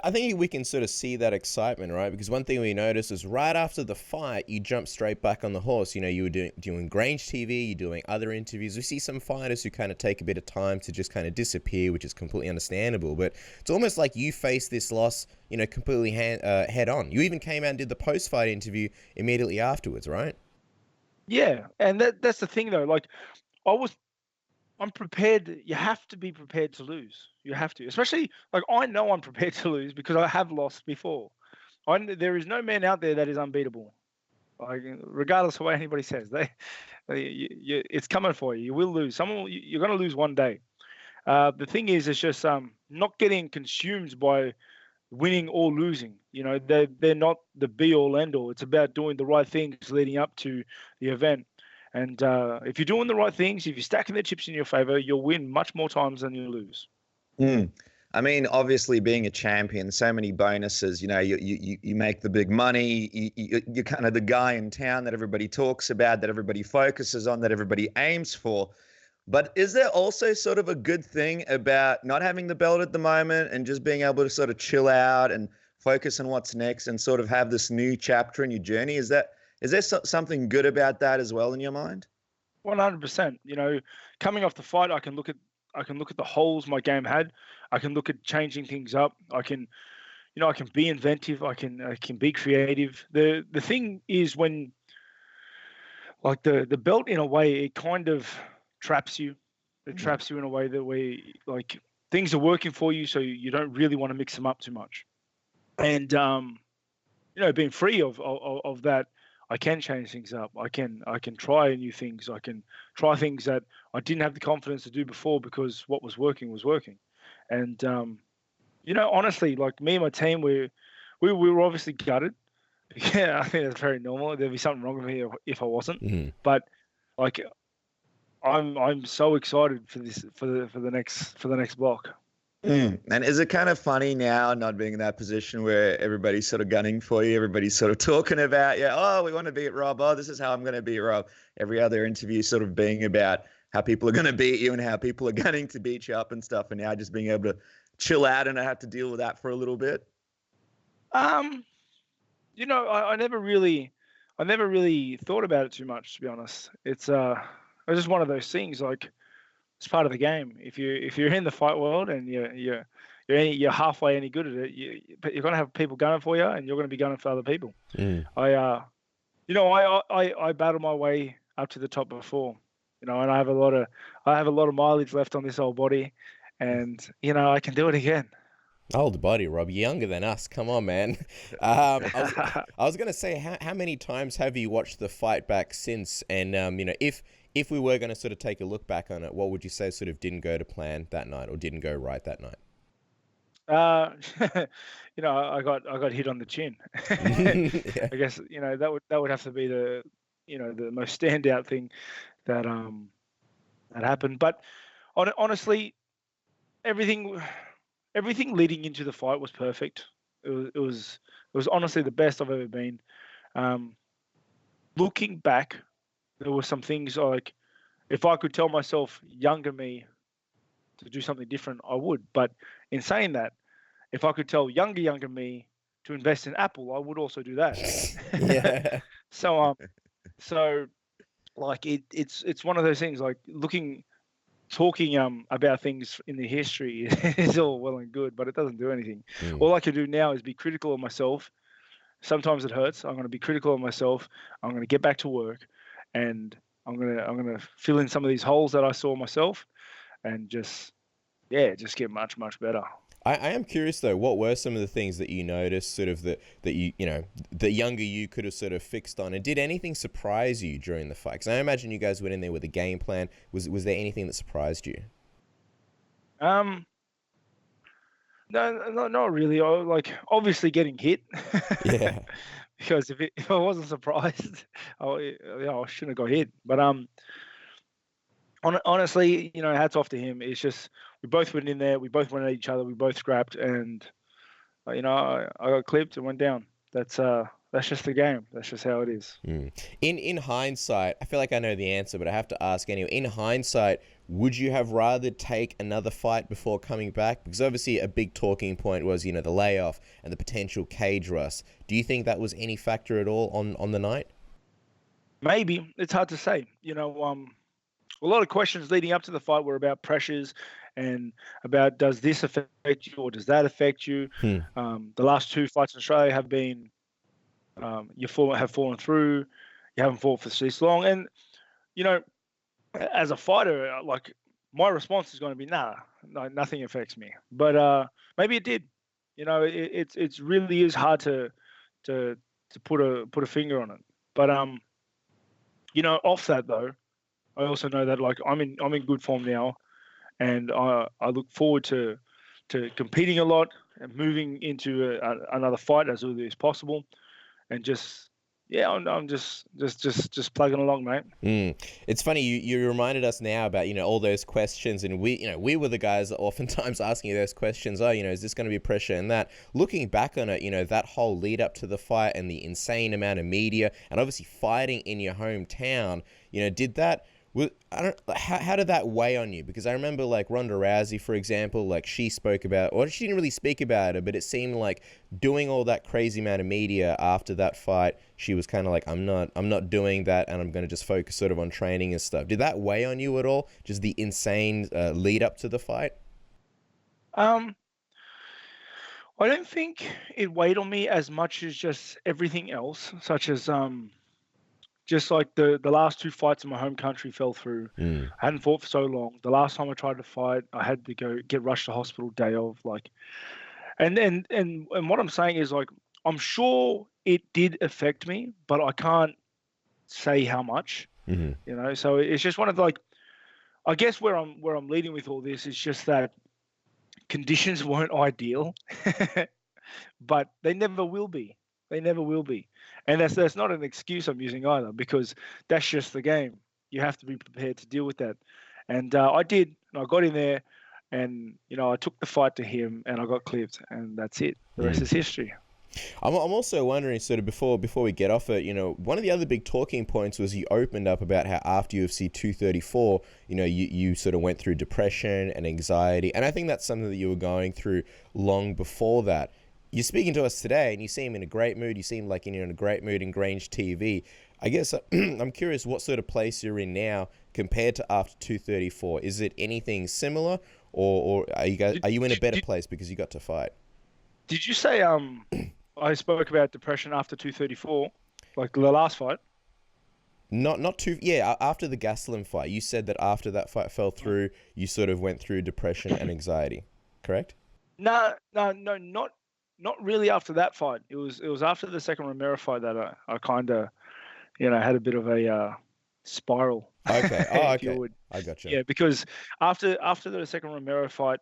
I think we can sort of see that excitement, right? Because one thing we noticed is right after the fight, you jumped straight back on the horse. You were doing Grange TV, you're doing other interviews. We see some fighters who kind of take a bit of time to just kind of disappear, which is completely understandable. But it's almost like you faced this loss, completely head on. You even came out and did the post-fight interview immediately afterwards, right? Yeah, and that's the thing though. I'm prepared. You have to be prepared to lose. You have to, especially I know I'm prepared to lose because I have lost before. There is no man out there that is unbeatable. Regardless of what anybody says, it's coming for you. You will lose. You're going to lose one day. The thing is, it's just not getting consumed by winning or losing. They're not the be all end all. It's about doing the right things leading up to the event. And if you're doing the right things, if you're stacking the chips in your favor, you'll win much more times than you lose. I mean, obviously, being a champion, so many bonuses. You know, you make the big money. You're kind of the guy in town that everybody talks about, that everybody focuses on, that everybody aims for. But is there also sort of a good thing about not having the belt at the moment and just being able to sort of chill out and focus on what's next and sort of have this new chapter in your journey? Is there something good about that as well in your mind? 100%. You know, coming off the fight, I can look at the holes my game had. I can look at changing things up. I can be inventive. I can be creative. The thing is, when like the belt, in a way, it kind of traps you. It traps you in a way that like things are working for you, so you don't really want to mix them up too much. And being free of that, I can change things up. I can try new things. I can try things that I didn't have the confidence to do before because what was working was working. And honestly, like me and my team, we were obviously gutted. Yeah, I think that's very normal. There'd be something wrong with me if I wasn't. Mm-hmm. But like, I'm so excited for the next block. And is it kind of funny now not being in that position where everybody's sort of gunning for you? Everybody's sort of talking about, we want to beat Rob. Oh, this is how I'm going to beat Rob. Every other interview sort of being about how people are going to beat you and how people are gunning to beat you up and stuff. And now just being able to chill out and I have to deal with that for a little bit. I never really thought about it too much, to be honest. It's just one of those things. Like, it's part of the game. If you're in the fight world and you're halfway any good at it, you're gonna have people gunning for you, and you're gonna be gunning for other people. I battled my way up to the top before, and I have a lot of mileage left on this old body, and I can do it again. Old body, Rob. You're younger than us. Come on, man. I was gonna say, how many times have you watched the fight back since? And if we were going to sort of take a look back on it, what would you say sort of didn't go to plan that night or didn't go right that night? I got hit on the chin. Yeah. I guess that would have to be the most standout thing that happened. But honestly, everything leading into the fight was perfect. It was honestly the best I've ever been. Looking back, there were some things like, if I could tell myself younger me to do something different, I would. But in saying that, if I could tell younger me to invest in Apple, I would also do that. Yeah. So like it's one of those things, like talking about things in the history is all well and good, but it doesn't do anything. All I can do now is be critical of myself. Sometimes it hurts. I'm going to be critical of myself. I'm going to get back to work. And I'm gonna fill in some of these holes that I saw myself, and just get much better. I am curious though, what were some of the things that you noticed, sort of that you the younger you could have sort of fixed on, and did anything surprise you during the fight? Because I imagine you guys went in there with a game plan. Was there anything that surprised you? No, not really. Obviously getting hit. Yeah. Because if I wasn't surprised, I shouldn't have got hit. But honestly, hats off to him. It's just we both went in there, we both went at each other, we both scrapped, and I got clipped and went down. That's just the game. That's just how it is. In hindsight, I feel like I know the answer, but I have to ask anyway. In hindsight, would you have rather take another fight before coming back? Because obviously a big talking point was, the layoff and the potential cage rust. Do you think that was any factor at all on the night? Maybe. It's hard to say. A lot of questions leading up to the fight were about pressures and about, does this affect you or does that affect you? The last two fights in Australia have been, have fallen through. You haven't fought for this long. And, as a fighter, like, my response is going to be, no, nothing affects me. But maybe it did. It's really is hard to put a finger on it. But off that though, I also know that, like, I'm in good form now, and I look forward to competing a lot and moving into another fight as early as possible, and just yeah, I'm just plugging along, mate. It's funny you reminded us now about all those questions, and we were the guys that oftentimes asking you those questions. Oh, is this going to be pressure and that? Looking back on it, that whole lead up to the fight and the insane amount of media, and obviously fighting in your hometown. Did that? How did that weigh on you? Because I remember like Ronda Rousey, for example, like she spoke about, or she didn't really speak about it, but it seemed like doing all that crazy amount of media after that fight, she was kind of like, I'm not doing that, and I'm going to just focus sort of on training and stuff. Did that weigh on you at all? Just the insane lead up to the fight? I don't think it weighed on me as much as just everything else, such as just like the last two fights in my home country fell through. I hadn't fought for so long. The last time I tried to fight, I had to go get rushed to hospital day of. Like, and what I'm saying is, like, I'm sure it did affect me, but I can't say how much. So it's just one of like, I guess where I'm leading with all this is just that conditions weren't ideal, but they never will be. They never will be. And that's not an excuse I'm using either, because that's just the game. You have to be prepared to deal with that. And I did. And I got in there, and I took the fight to him, and I got clipped, and that's it. The rest is history. I'm also wondering, sort of before we get off it, one of the other big talking points was you opened up about how after UFC 234, you sort of went through depression and anxiety, and I think that's something that you were going through long before that. You're speaking to us today, and you seem in a great mood. You seem like you're in a great mood in Grange TV. I guess I'm curious what sort of place you're in now compared to after 234. Is it anything similar, or are you in a better place because you got to fight? Did you say I spoke about depression after 234, like the last fight? After the Gastelum fight, you said that after that fight fell through, you sort of went through depression and anxiety, correct? No, not really after that fight. It was after the second Romero fight that I kind of, had a bit of a spiral. Okay. Oh, okay. I got you. Yeah, because after the second Romero fight,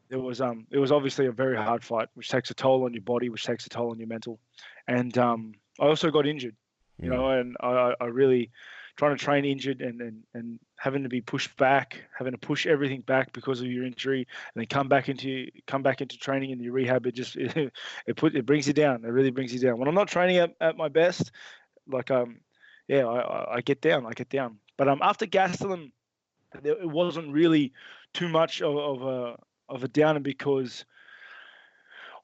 it was obviously a very hard fight, which takes a toll on your body, which takes a toll on your mental, and I also got injured, and I really trying to train injured and having to be pushed back, having to push everything back because of your injury, and then come back into training in your rehab. It brings you down. It really brings you down. When I'm not training at my best, like I get down. But after Gastelum, it wasn't really too much of a downer because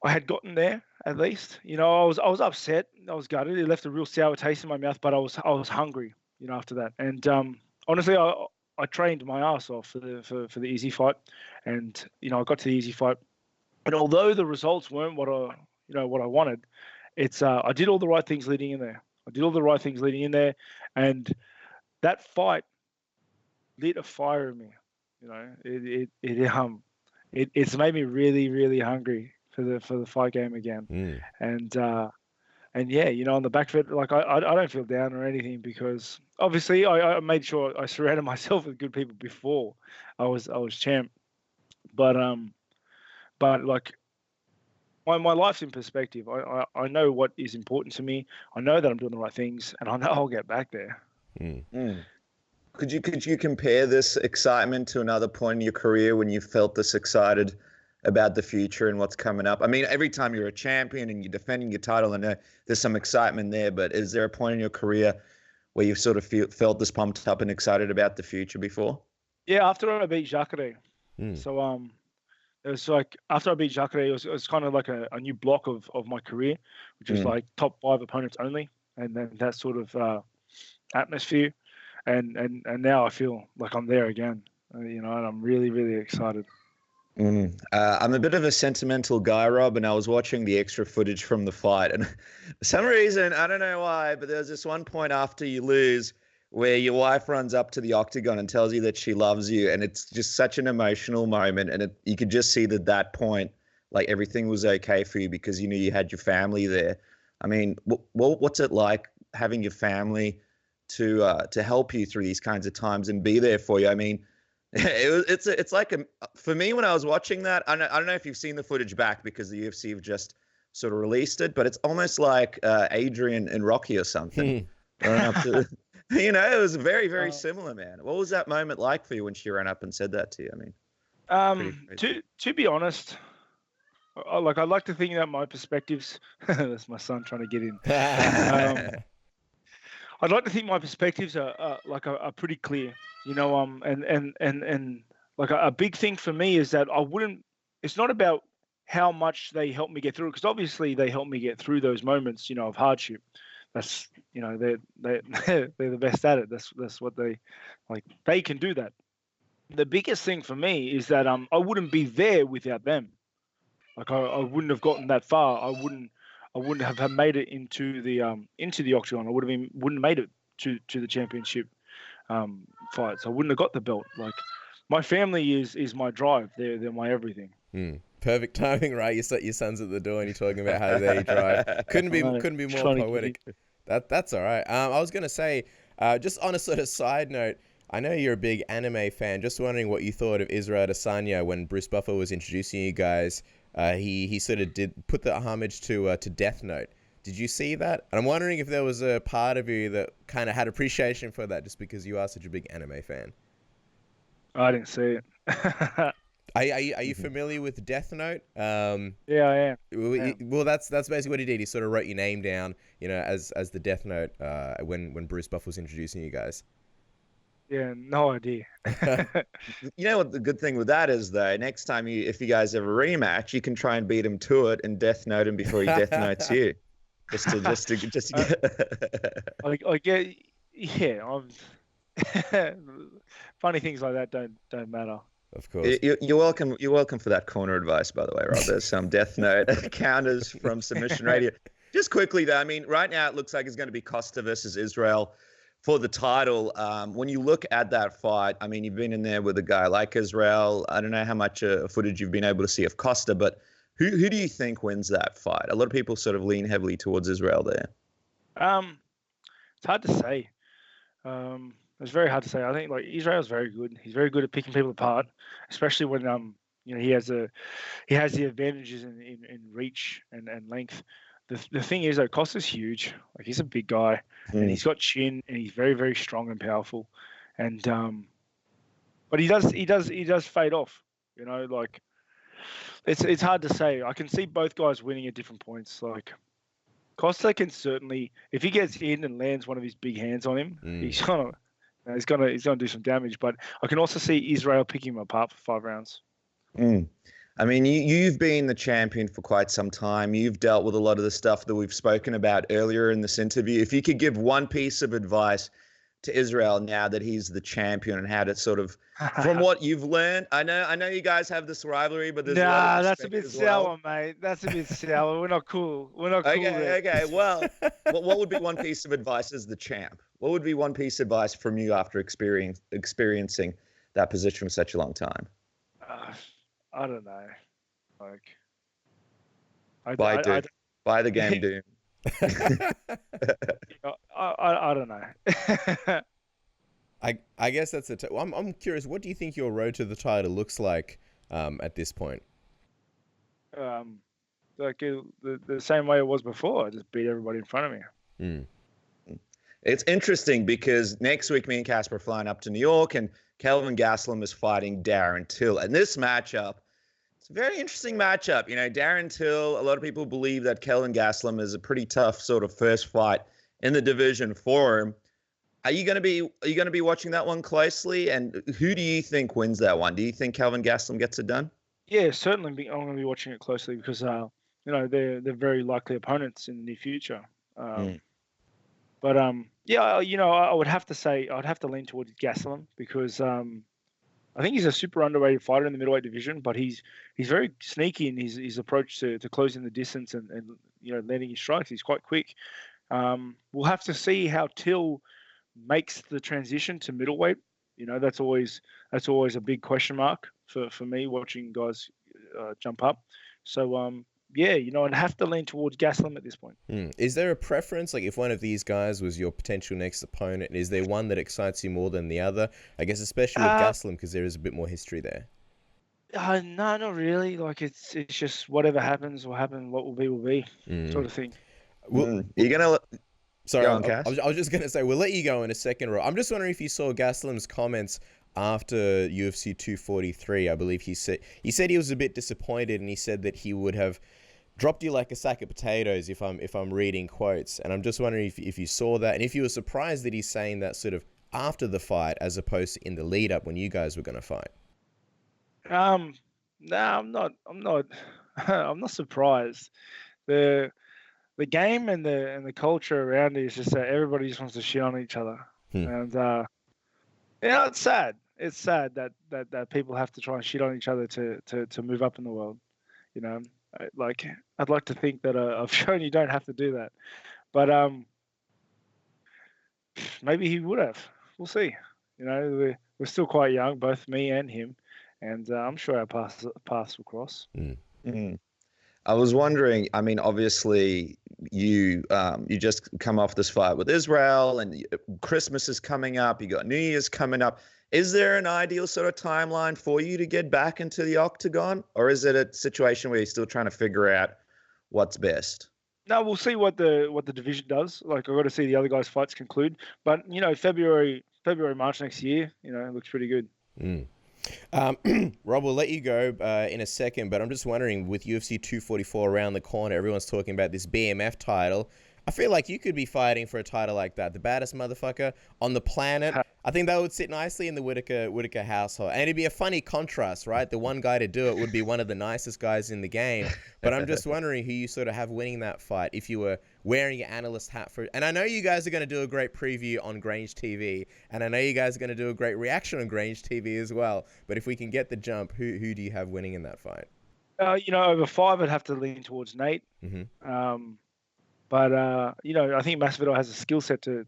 I had gotten there at least. I was upset. I was gutted. It left a real sour taste in my mouth, but I was hungry. After that, and honestly, I trained my ass off for the easy fight, and I got to the easy fight, and although the results weren't what I wanted, it's I did all the right things leading in there, and that fight lit a fire in me. It's made me really, really hungry for the fight game again, and yeah, on the back of it, like I don't feel down or anything, because obviously I made sure I surrounded myself with good people before I was champ, but like my life's in perspective. I know what is important to me. I know that I'm doing the right things, and I know I'll get back there. Could you compare this excitement to another point in your career when you felt this excited about the future and what's coming up? I mean, every time you're a champion and you're defending your title, I know there's some excitement there, but is there a point in your career where you sort of felt this pumped up and excited about the future before? Yeah, after I beat Jacare. So it was like after I beat Jacare, it was kind of like a new block of my career, which was like top 5 opponents only, and then that sort of atmosphere, and now I feel like I'm there again, and I'm really, really excited. I'm a bit of a sentimental guy, Rob, and I was watching the extra footage from the fight, and for some reason, I don't know why, but there's this one point after you lose where your wife runs up to the octagon and tells you that she loves you, and it's just such an emotional moment, and you could just see that point, like everything was okay for you because you knew you had your family there. I mean, what's it like having your family to help you through these kinds of times and be there for you? I mean, it's like for me when I was watching that, I don't know if you've seen the footage back because the UFC have just sort of released it, but it's almost like Adrian and Rocky or something. Run up to, you know, it was very, very similar, man. What was that moment like for you when she ran up and said that to you? I mean, to be honest, I'd like to think that my perspectives. That's my son trying to get in. I'd like to think my perspectives are pretty clear, you know. And like a big thing for me is that I wouldn't. It's not about how much they help me get through, because obviously they help me get through those moments, you know, of hardship. That's, you know, they're the best at it. That's what they like. They can do that. The biggest thing for me is that I wouldn't be there without them. Like I wouldn't have gotten that far. I wouldn't have made it into the octagon. I wouldn't have made it to the championship fights. I wouldn't have got the belt. Like my family is my drive. They're my everything. Perfect timing, right? Your son's at the door and you're talking about how they drive. Couldn't be more poetic. That's all right. I was gonna say, just on a sort of side note, I know you're a big anime fan. Just wondering what you thought of Israel Adesanya when Bruce Buffer was introducing you guys. He sort of did put the homage to Death Note. Did you see that? And I'm wondering if there was a part of you that kind of had appreciation for that, just because you are such a big anime fan. I didn't see it. Are you familiar with Death Note? Yeah, I am. Well, that's basically what he did. He sort of wrote your name down, you know, as the Death Note when Bruce Buff was introducing you guys. Yeah, no idea. You know what the good thing with that is, though? Next time if you guys have a rematch, you can try and beat him to it and Death Note him before he Death Notes you. Just to get. I get. Yeah, funny things like that don't matter. Of course. You're welcome. You're welcome for that corner advice, by the way, Rob. There's some Death Note counters from Submission Radio. Just quickly, though, I mean, right now it looks like it's going to be Costa versus Israel for the title. When you look at that fight, I mean, you've been in there with a guy like Israel. I don't know how much footage you've been able to see of Costa, but who do you think wins that fight? A lot of people sort of lean heavily towards Israel there. It's hard to say. It's very hard to say. I think like Israel's very good. He's very good at picking people apart, especially when you know, he has the advantages in reach and length. The thing is that Costa's huge. Like he's a big guy and he's got chin and he's very, very strong and powerful. And but he does fade off. You know, like it's hard to say. I can see both guys winning at different points. Like Costa can certainly, if he gets in and lands one of his big hands on him, he's gonna do some damage. But I can also see Israel picking him apart for 5 rounds. I mean, you've been the champion for quite some time. You've dealt with a lot of the stuff that we've spoken about earlier in this interview. If you could give one piece of advice to Israel now that he's the champion and how to sort of, from what you've learned, I know you guys have this rivalry, but there's that's a bit sour, mate. That's a bit sour. We're not cool. Okay. Well, what would be one piece of advice as the champ? What would be one piece of advice from you after experiencing that position for such a long time? I don't know. Like, buy the game, Doom. I don't know. I guess that's I'm curious. What do you think your road to the title looks like at this point? Like the same way it was before. I just beat everybody in front of me. It's interesting because next week me and Casper are flying up to New York and Kelvin Gastelum is fighting Darren Till. And this matchup, it's a very interesting matchup. You know, Darren Till, a lot of people believe that Kelvin Gastelum is a pretty tough sort of first fight in the division for him. Are you going to be watching that one closely? And who do you think wins that one? Do you think Kelvin Gastelum gets it done? Yeah, certainly. I'm going to be watching it closely because you know, they're very likely opponents in the near future. But yeah, you know, I would have to say I'd have to lean towards Gastelum because I think he's a super underrated fighter in the middleweight division, but he's very sneaky in his approach to closing the distance and you know, landing his strikes. He's quite quick. We'll have to see how Till makes the transition to middleweight. You know, that's always a big question mark for me watching guys jump up. So yeah, you know, I'd have to lean towards Gastelum at this point. Is there a preference? Like, if one of these guys was your potential next opponent, is there one that excites you more than the other? I guess especially with Gastelum because there is a bit more history there. No, not really. Like it's just whatever happens will happen. What will be, sort of thing. You're gonna. Sorry, Go on, I was just gonna say we'll let you go in a second, Rob. I'm just wondering if you saw Gastelum's comments after UFC 243. I believe he said he was a bit disappointed, and he said that he would have dropped you like a sack of potatoes if I'm reading quotes. And I'm just wondering if you saw that, and if you were surprised that he's saying that sort of after the fight as opposed to in the lead up when you guys were gonna fight. No, I'm not. I'm not surprised. The game and the culture around it is just that everybody just wants to shit on each other, and it's sad. It's sad that people have to try and shit on each other to move up in the world. You know, like I'd like to think that I've shown you don't have to do that, but maybe he would have. We'll see. You know, we're still quite young, both me and him. And I'm sure our paths will cross. I was wondering. I mean, obviously, you just come off this fight with Israel, and Christmas is coming up. You got New Year's coming up. Is there an ideal sort of timeline for you to get back into the octagon, or is it a situation where you're still trying to figure out what's best? No, we'll see what the division does. Like I've got to see the other guys' fights conclude. But you know, February, March next year, you know, it looks pretty good. Rob, we'll let you go in a second, but I'm just wondering, with UFC 244 around the corner, everyone's talking about this BMF title. I feel like you could be fighting for a title like that, the baddest motherfucker on the planet. I think that would sit nicely in the Whittaker household. And it'd be a funny contrast, right? The one guy to do it would be one of the nicest guys in the game. But I'm just wondering who you sort of have winning that fight if you were wearing your analyst hat for it. And I know you guys are going to do a great preview on Grange TV. And I know you guys are going to do a great reaction on Grange TV as well. But if we can get the jump, who do you have winning in that fight? You know, over 5, I'd have to lean towards Nate. But you know, I think Masvidal has a skill set to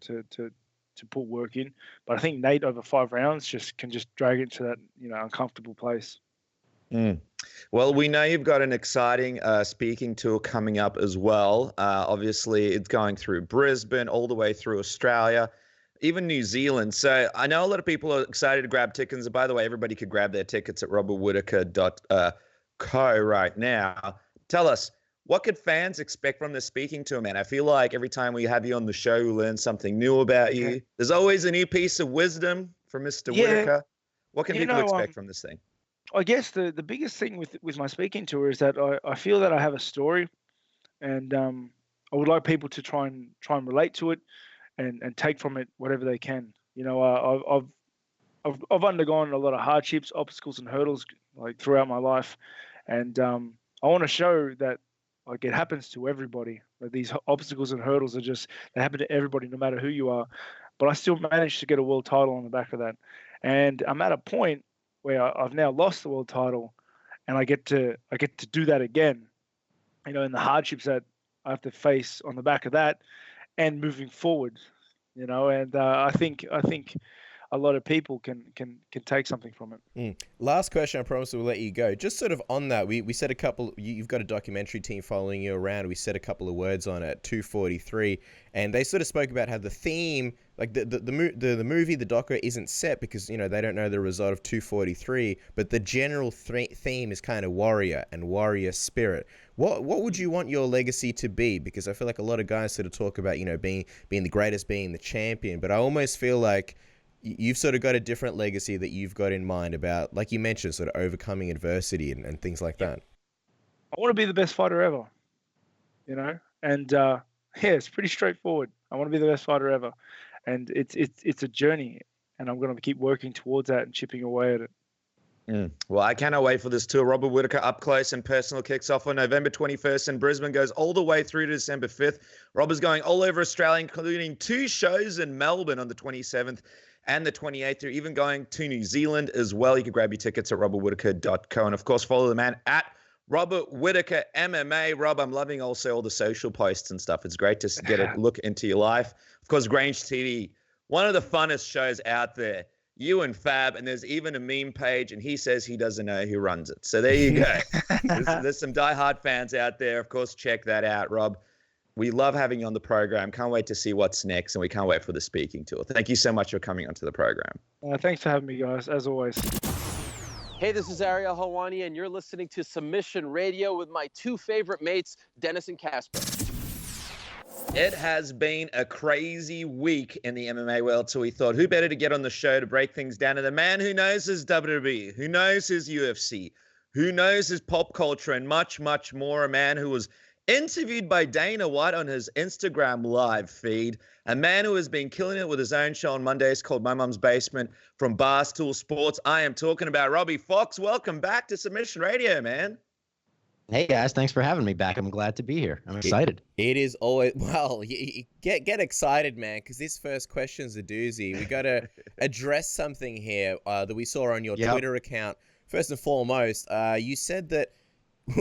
put work in. But I think Nate over 5 rounds can drag it to that, you know, uncomfortable place. Well, we know you've got an exciting speaking tour coming up as well. Obviously, it's going through Brisbane, all the way through Australia, even New Zealand. So I know a lot of people are excited to grab tickets. And by the way, everybody could grab their tickets at robertwhittaker.co right now. Tell us, what could fans expect from the speaking tour, man? I feel like every time we have you on the show, we learn something new about you. There's always a new piece of wisdom from Mr. Whittaker. What can people expect from this thing? I guess the biggest thing with my speaking tour is that I feel that I have a story, and I would like people to try and relate to it, and take from it whatever they can. You know, I've undergone a lot of hardships, obstacles, and hurdles like throughout my life, and I want to show that like it happens to everybody. Like these obstacles and hurdles they happen to everybody, no matter who you are. But I still managed to get a world title on the back of that, and I'm at a point where I've now lost the world title, and I get to do that again, you know, in the hardships that I have to face on the back of that, and moving forward, you know, and I think a lot of people can take something from it. Last question, I promise we'll let you go. Just sort of on that, we said a couple. You've got a documentary team following you around. We said a couple of words on it, 243, and they sort of spoke about how the theme, like the movie, the doco isn't set because, you know, they don't know the result of 243, but the general theme is kind of warrior and warrior spirit. What would you want your legacy to be? Because I feel like a lot of guys sort of talk about, you know, being the greatest, being the champion, but I almost feel like you've sort of got a different legacy that you've got in mind about, like you mentioned, sort of overcoming adversity and things like that. I want to be the best fighter ever, you know, and it's pretty straightforward. I want to be the best fighter ever, and it's a journey, and I'm going to keep working towards that and chipping away at it. Well, I cannot wait for this tour. Robert Whittaker Up Close and Personal kicks off on November 21st in Brisbane, goes all the way through to December 5th. Rob is going all over Australia, including 2 shows in Melbourne on the 27th and the 28th. You're even going to New Zealand as well. You can grab your tickets at robertwhittaker.co. And, of course, follow the man at Robert Whittaker MMA. Rob, I'm loving also all the social posts and stuff. It's great to get a look into your life. Of course, Grange TV, one of the funnest shows out there. You and Fab, and there's even a meme page, and he says he doesn't know who runs it. So there you go. There's some diehard fans out there. Of course, check that out, Rob. We love having you on the program. Can't wait to see what's next, and we can't wait for the speaking tour. Thank you so much for coming onto the program. Thanks for having me, guys, as always. Hey, this is Ariel Helwani, and you're listening to Submission Radio with my two favorite mates, Dennis and Casper. It has been a crazy week in the MMA world, so we thought, who better to get on the show to break things down than the man who knows his WWE, who knows his UFC, who knows his pop culture, and much, much more. A man who was interviewed by Dana White on his Instagram live feed. A man who has been killing it with his own show on Mondays called My Mum's Basement from Barstool Sports. I am talking about Robbie Fox. Welcome back to Submission Radio, man. Hey guys, thanks for having me back. I'm glad to be here. I'm excited. It is always, well, get excited, man, because this first question's a doozy. We got to address something here that we saw on your Twitter account. First and foremost, you said that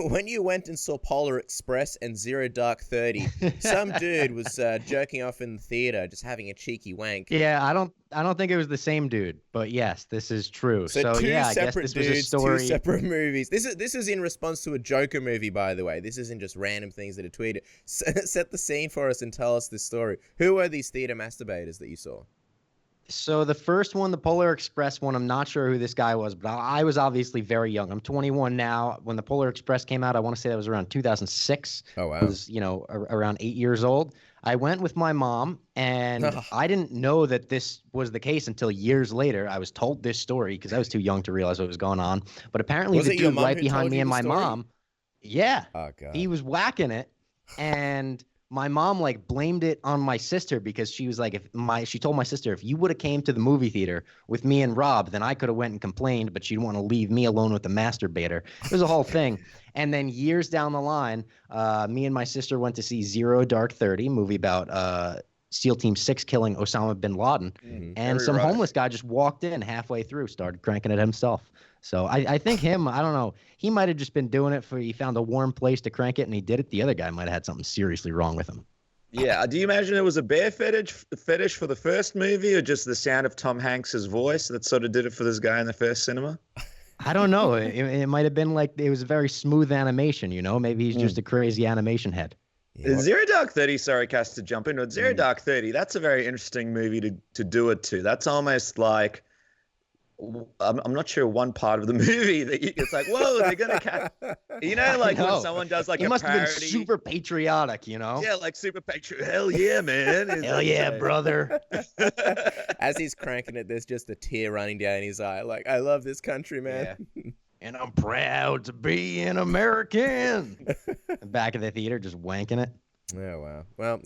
when you went and saw Polar Express and Zero Dark 30, some dude was jerking off in the theater, just having a cheeky wank. Yeah, I don't think it was the same dude, but yes, this is true. So yeah, separate I guess this dudes, was a story. two separate movies. This is in response to a Joker movie, by the way. This isn't just random things that are tweeted. Set the scene for us and tell us this story. Who were these theater masturbators that you saw? So the first one, the Polar Express one, I'm not sure who this guy was, but I was obviously very young. I'm 21 now. When the Polar Express came out, I want to say that was around 2006. Oh, wow. I was, around 8 years old. I went with my mom, and I didn't know that this was the case until years later. I was told this story because I was too young to realize what was going on. But apparently the dude right behind me and my mom, he was whacking it, and my mom blamed it on my sister because she was like, she told my sister, if you would have came to the movie theater with me and Rob, then I could have went and complained, but she didn't want to leave me alone with the masturbator. It was a whole thing. And then years down the line, me and my sister went to see Zero Dark 30, movie about SEAL Team 6 killing Osama bin Laden. And some homeless guy just walked in halfway through, started cranking it himself. So I think him, I don't know, he might have just been doing it he found a warm place to crank it and he did it. The other guy might have had something seriously wrong with him. Yeah. Do you imagine it was a bear fetish for the first movie, or just the sound of Tom Hanks's voice that sort of did it for this guy in the first cinema? I don't know. It might have been it was very smooth animation, Maybe he's just a crazy animation head. Yeah. Zero Dark 30, sorry, Cass, to jump in, but Zero Dark 30, that's a very interesting movie to do it to. That's almost like, I'm not sure one part of the movie that it's like, whoa, they're going to catch, when someone does a must parody. Have been super patriotic, Yeah, super patriotic. Hell yeah, man. Hell yeah, brother. As he's cranking it, there's just a tear running down his eye. I love this country, man. Yeah. And I'm proud to be an American. Back of the theater, just wanking it. Oh, wow. Well,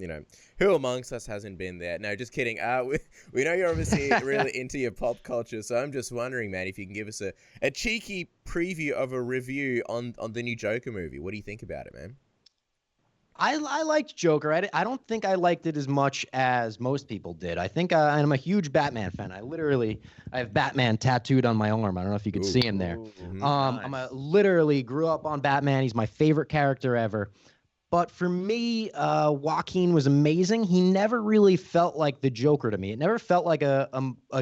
who amongst us hasn't been there? No, just kidding. We know you're obviously really into your pop culture, so I'm just wondering, man, if you can give us a cheeky preview of a review on the new Joker movie. What do you think about it, man? I liked Joker. I don't think I liked it as much as most people did. I think I'm a huge Batman fan. I have Batman tattooed on my arm. I don't know if you could see him there. Nice. I literally grew up on Batman. He's my favorite character ever. But for me, Joaquin was amazing. He never really felt like the Joker to me. It never felt like a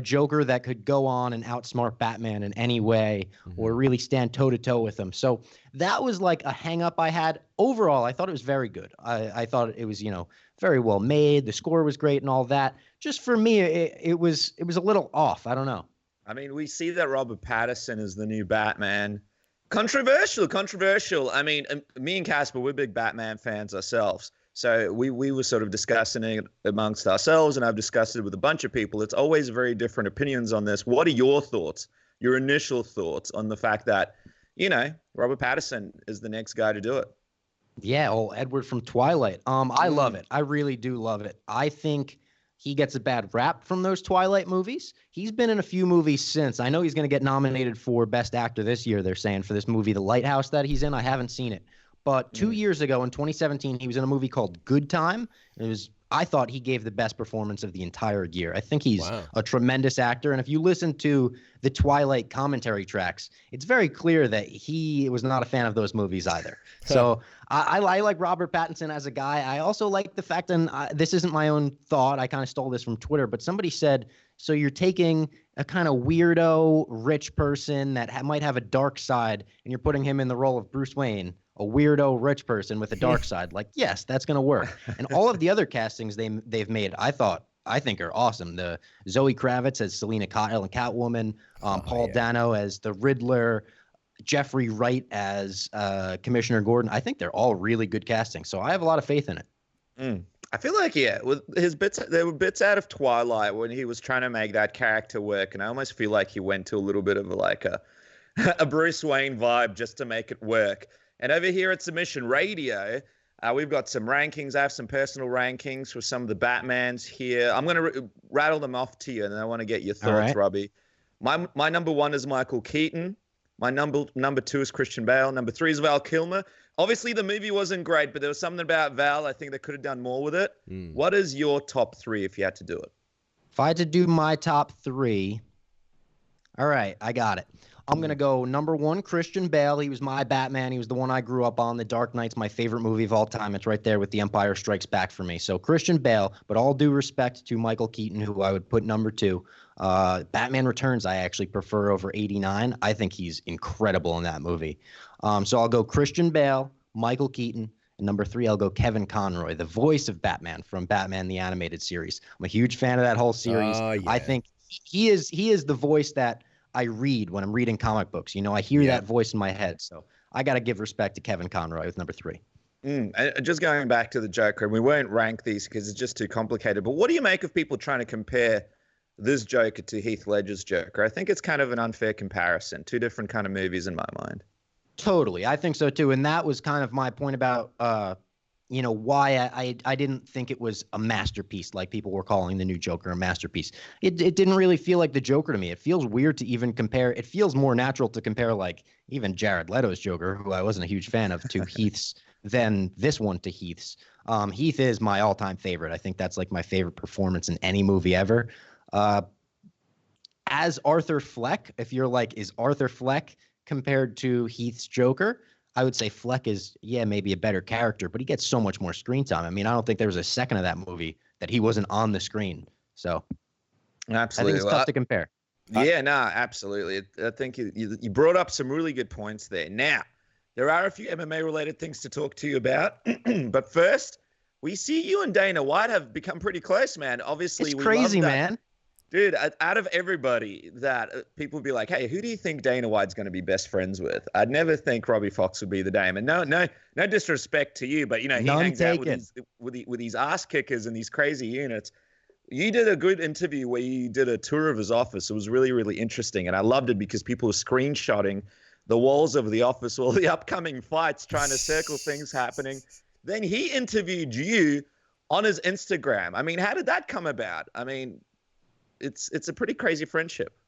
Joker that could go on and outsmart Batman in any way or really stand toe-to-toe with him. So that was a hang-up I had. Overall, I thought it was very good. I thought it was, very well made. The score was great and all that. Just for me, it was a little off. I don't know. I mean, we see that Robert Pattinson is the new Batman. Controversial. I mean, me and Casper, we're big Batman fans ourselves. So we were sort of discussing it amongst ourselves, and I've discussed it with a bunch of people. It's always very different opinions on this. What are your thoughts, your initial thoughts on the fact that, Robert Pattinson is the next guy to do it? Yeah, Edward from Twilight. I love it. I really do love it. I think he gets a bad rap from those Twilight movies. He's been in a few movies since. I know he's going to get nominated for Best Actor this year, they're saying, for this movie, The Lighthouse, that he's in. I haven't seen it. But 2 years ago, in 2017, he was in a movie called Good Time. I thought he gave the best performance of the entire year. I think he's a tremendous actor. And if you listen to the Twilight commentary tracks, it's very clear that he was not a fan of those movies either. So I like Robert Pattinson as a guy. I also like the fact, and this isn't my own thought, I kind of stole this from Twitter, but somebody said, so you're taking a kind of weirdo rich person that might have a dark side, and you're putting him in the role of Bruce Wayne, a weirdo rich person with a dark side. Yes, that's going to work. And all of the other castings they've made, I thought I think are awesome. The Zoe Kravitz as Selena Kyle and Catwoman, Paul Dano as the Riddler, Jeffrey Wright as Commissioner Gordon. I think they're all really good casting, so I have a lot of faith in it. I feel like, with his bits, there were bits out of Twilight when he was trying to make that character work, and I almost feel like he went to a little bit of a Bruce Wayne vibe just to make it work. And over here at Submission Radio, we've got some rankings. I have some personal rankings for some of the Batmans here. I'm going to rattle them off to you, and then I want to get your thoughts, right. Robbie. My number 1 is Michael Keaton. My number 2 is Christian Bale. Number 3 is Val Kilmer. Obviously, the movie wasn't great, but there was something about Val. I think they could have done more with it. What is your top 3 if you had to do it? If I had to do my top 3, all right, I got it. I'm going to go number 1, Christian Bale. He was my Batman. He was the one I grew up on. The Dark Knight's my favorite movie of all time. It's right there with The Empire Strikes Back for me. So Christian Bale, but all due respect to Michael Keaton, who I would put number 2. Batman Returns I actually prefer over 89. I think he's incredible in that movie. So I'll go Christian Bale, Michael Keaton, and number 3 I'll go Kevin Conroy, the voice of Batman from Batman the Animated Series. I'm a huge fan of that whole series. I think he is the voice that I read when I'm reading comic books. I hear that voice in my head. So I got to give respect to Kevin Conroy with number 3. And just going back to the Joker, and we won't rank these because it's just too complicated, but what do you make of people trying to compare this Joker to Heath Ledger's Joker? I think it's kind of an unfair comparison. 2 different kind of movies in my mind. Totally. I think so too. And that was kind of my point about, why I didn't think it was a masterpiece like people were calling the new Joker a masterpiece. It didn't really feel like the Joker to me. It feels weird to even compare. It feels more natural to compare like even Jared Leto's Joker, who I wasn't a huge fan of, to Heath's than this one to Heath's. Heath is my all-time favorite. I think that's like my favorite performance in any movie ever. As Arthur Fleck, if you're like, is Arthur Fleck compared to Heath's Joker? I would say Fleck is, maybe a better character, but he gets so much more screen time. I mean, I don't think there was a second of that movie that he wasn't on the screen. So absolutely, I think it's tough to compare. Yeah, no, absolutely. I think you brought up some really good points there. Now, there are a few MMA-related things to talk to you about, but first, we see you and Dana White have become pretty close, man. Obviously, it's crazy, man. Dude, out of everybody that people would be like, hey, who do you think Dana White's going to be best friends with? I'd never think Robbie Fox would be the Dame. And no disrespect to you, but, he hangs out with these ass kickers and these crazy units. You did a good interview where you did a tour of his office. It was really, really interesting. And I loved it because people were screenshotting the walls of the office, all the upcoming fights, trying to circle things happening. Then he interviewed you on his Instagram. I mean, how did that come about? I mean, it's a pretty crazy friendship.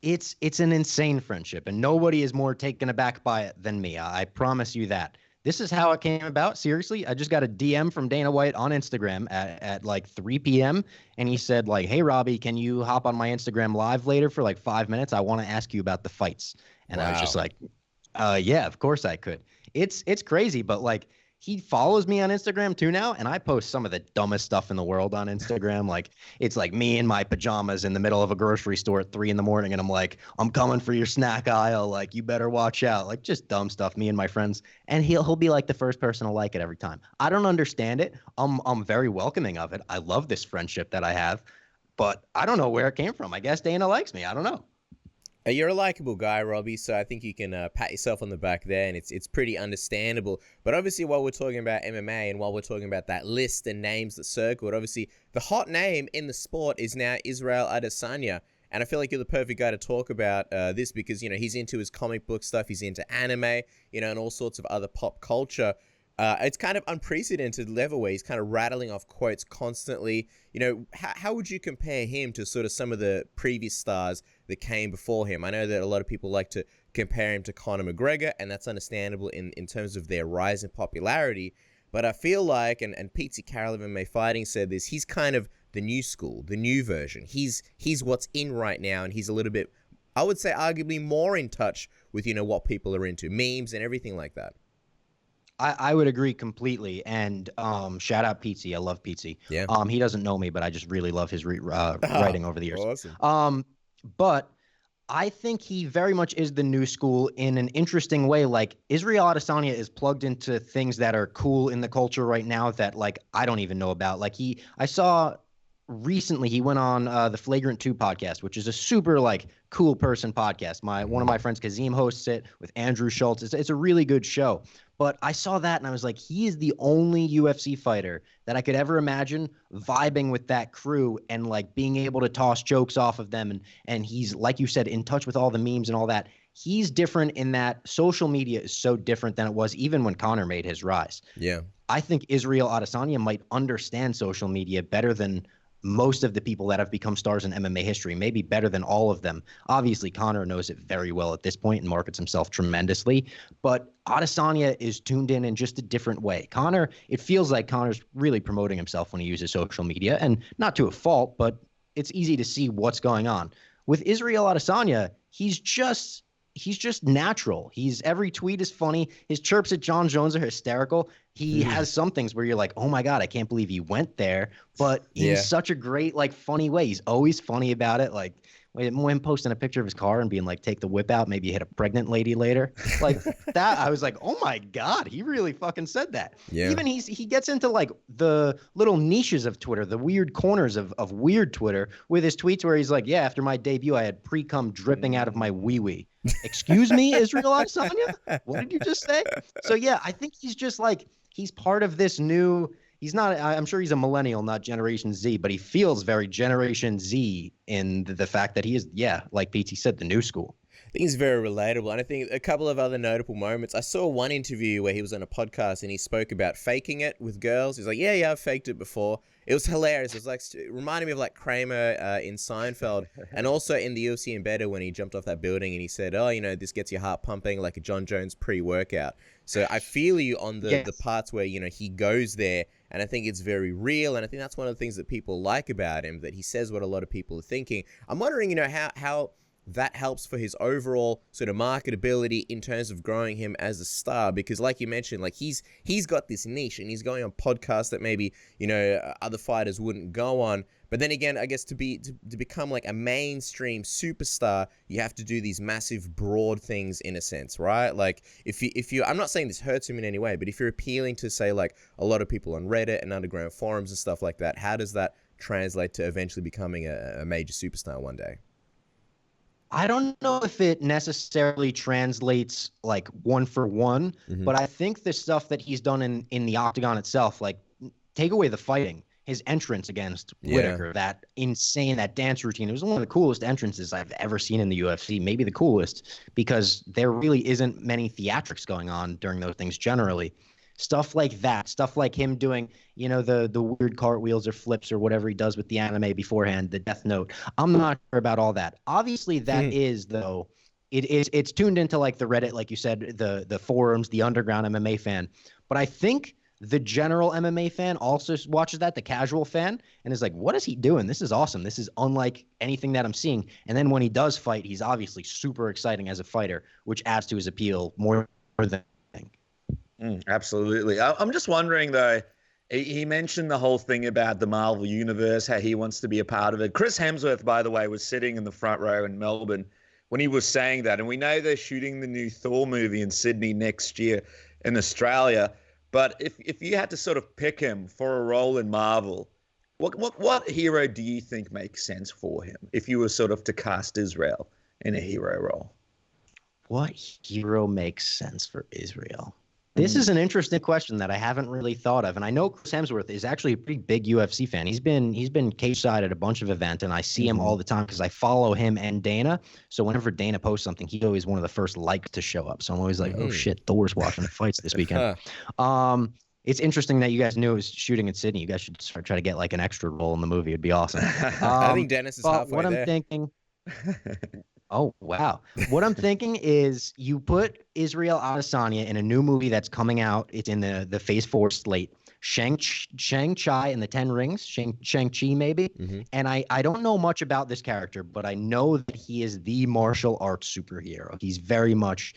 It's an insane friendship, and nobody is more taken aback by it than me. I promise you that. This is how it came about. Seriously, I just got a DM from Dana White on Instagram at like 3 p.m. and he said like, "Hey Robbie, can you hop on my Instagram live later for like 5 minutes? I want to ask you about the fights." And I was just like, yeah, of course I could. It's crazy, but like, he follows me on Instagram too now, and I post some of the dumbest stuff in the world on Instagram. Like, it's like me in my pajamas in the middle of a grocery store at 3 a.m, and I'm like, "I'm coming for your snack aisle. Like, you better watch out." Like, just dumb stuff, me and my friends. And he'll be like the first person to like it every time. I don't understand it. I'm very welcoming of it. I love this friendship that I have, but I don't know where it came from. I guess Dana likes me. I don't know. You're a likable guy, Robbie, so I think you can pat yourself on the back there, and it's pretty understandable. But obviously, while we're talking about MMA and while we're talking about that list and names that circled, obviously, the hot name in the sport is now Israel Adesanya. And I feel like you're the perfect guy to talk about this because, he's into his comic book stuff, he's into anime, and all sorts of other pop culture. It's kind of unprecedented level where he's kind of rattling off quotes constantly. How would you compare him to sort of some of the previous stars that came before him? I know that a lot of people like to compare him to Conor McGregor, and that's understandable in terms of their rise in popularity. But I feel like, and Pete Carroll of MMA Fighting said this, he's kind of the new school, the new version. He's what's in right now, and he's a little bit, I would say, arguably more in touch with, what people are into, memes and everything like that. I would agree completely. And shout out Pete. I love Pete. Yeah. He doesn't know me, but I just really love his writing over the years. Awesome. But I think he very much is the new school in an interesting way. Like, Israel Adesanya is plugged into things that are cool in the culture right now that, like, I don't even know about. Like, I saw recently he went on the Flagrant 2 podcast, which is a super like cool person podcast. One of my friends Kazim hosts it with Andrew Schultz. It's a really good show. But I saw that and I was like, he is the only UFC fighter that I could ever imagine vibing with that crew and like being able to toss jokes off of them. And he's, like you said, in touch with all the memes and all that. He's different in that social media is so different than it was even when Conor made his rise. Yeah. I think Israel Adesanya might understand social media better than most of the people that have become stars in MMA history, maybe better than all of them. Obviously, Conor knows it very well at this point and markets himself tremendously, but Adesanya is tuned in just a different way. Conor, it feels like Conor's really promoting himself when he uses social media, and not to a fault, but it's easy to see what's going on. With Israel Adesanya, he's just natural. Every tweet is funny. His chirps at John Jones are hysterical. He has some things where you're like, oh my God, I can't believe he went there, but in such a great, like, funny way. He's always funny about it. Like when posting a picture of his car and being like, take the whip out, maybe hit a pregnant lady later. Like that, I was like, oh my God, he really fucking said that. Yeah. Even he gets into like the little niches of Twitter, the weird corners of weird Twitter with his tweets where he's like, yeah, after my debut, I had pre-cum dripping out of my wee-wee. Excuse me, Israel Adesanya? What did you just say? So yeah, I think he's just like, he's part of this new, he's not, I'm sure he's a millennial, not Generation Z, but he feels very Generation Z in the fact that he is, like PT said, the new school. I think he's very relatable. And I think a couple of other notable moments. I saw one interview where he was on a podcast and he spoke about faking it with girls. He's like, yeah, I've faked it before. It was hilarious. It was like, it reminded me of like Kramer in Seinfeld, and also in the UFC Embedded when he jumped off that building and he said, oh, this gets your heart pumping like a John Jones pre-workout. So I feel you on the parts where, he goes there, and I think it's very real. And I think that's one of the things that people like about him, that he says what a lot of people are thinking. I'm wondering, how that helps for his overall sort of marketability in terms of growing him as a star, because like you mentioned, like he's got this niche and he's going on podcasts that maybe other fighters wouldn't go on. But then again, I guess to become like a mainstream superstar, you have to do these massive broad things in a sense, right? Like if you I'm not saying this hurts him in any way, but if you're appealing to say like a lot of people on Reddit and underground forums and stuff like that, how does that translate to eventually becoming a major superstar one day? I don't know if it necessarily translates like one for one, but I think the stuff that he's done in the octagon itself, like take away the fighting, his entrance against Whittaker, that insane, that dance routine, it was one of the coolest entrances I've ever seen in the UFC, maybe the coolest, because there really isn't many theatrics going on during those things generally. Stuff like that, stuff like him doing, the weird cartwheels or flips or whatever he does with the anime beforehand, the Death Note. I'm not sure about all that. Obviously, that is, though, it's tuned into like the Reddit, like you said, the forums, the underground MMA fan. But I think the general MMA fan also watches that, the casual fan, and is like, what is he doing? This is awesome. This is unlike anything that I'm seeing. And then when he does fight, he's obviously super exciting as a fighter, which adds to his appeal more than absolutely. I'm just wondering, though, he mentioned the whole thing about the Marvel Universe, how he wants to be a part of it. Chris Hemsworth, by the way, was sitting in the front row in Melbourne when he was saying that. And we know they're shooting the new Thor movie in Sydney next year in Australia. But if you had to sort of pick him for a role in Marvel, what hero do you think makes sense for him if you were sort of to cast Israel in a hero role? What hero makes sense for Israel? This is an interesting question that I haven't really thought of. And I know Chris Hemsworth is actually a pretty big UFC fan. He's been cage side at a bunch of events, and I see him all the time because I follow him and Dana. So whenever Dana posts something, he's always one of the first likes to show up. So I'm always like, oh shit, Thor's watching the fights this weekend. It's interesting that you guys knew it was shooting in Sydney. You guys should try to get like an extra role in the movie. It'd be awesome. I think Dennis is halfway what there. I'm thinking. Oh, wow. What I'm thinking is you put Israel Adesanya in a new movie that's coming out. It's in the Phase 4 slate. Shang-Chi and the Ten Rings. Shang-Chi, maybe. And I don't know much about this character, but I know that he is the martial arts superhero. He's very much,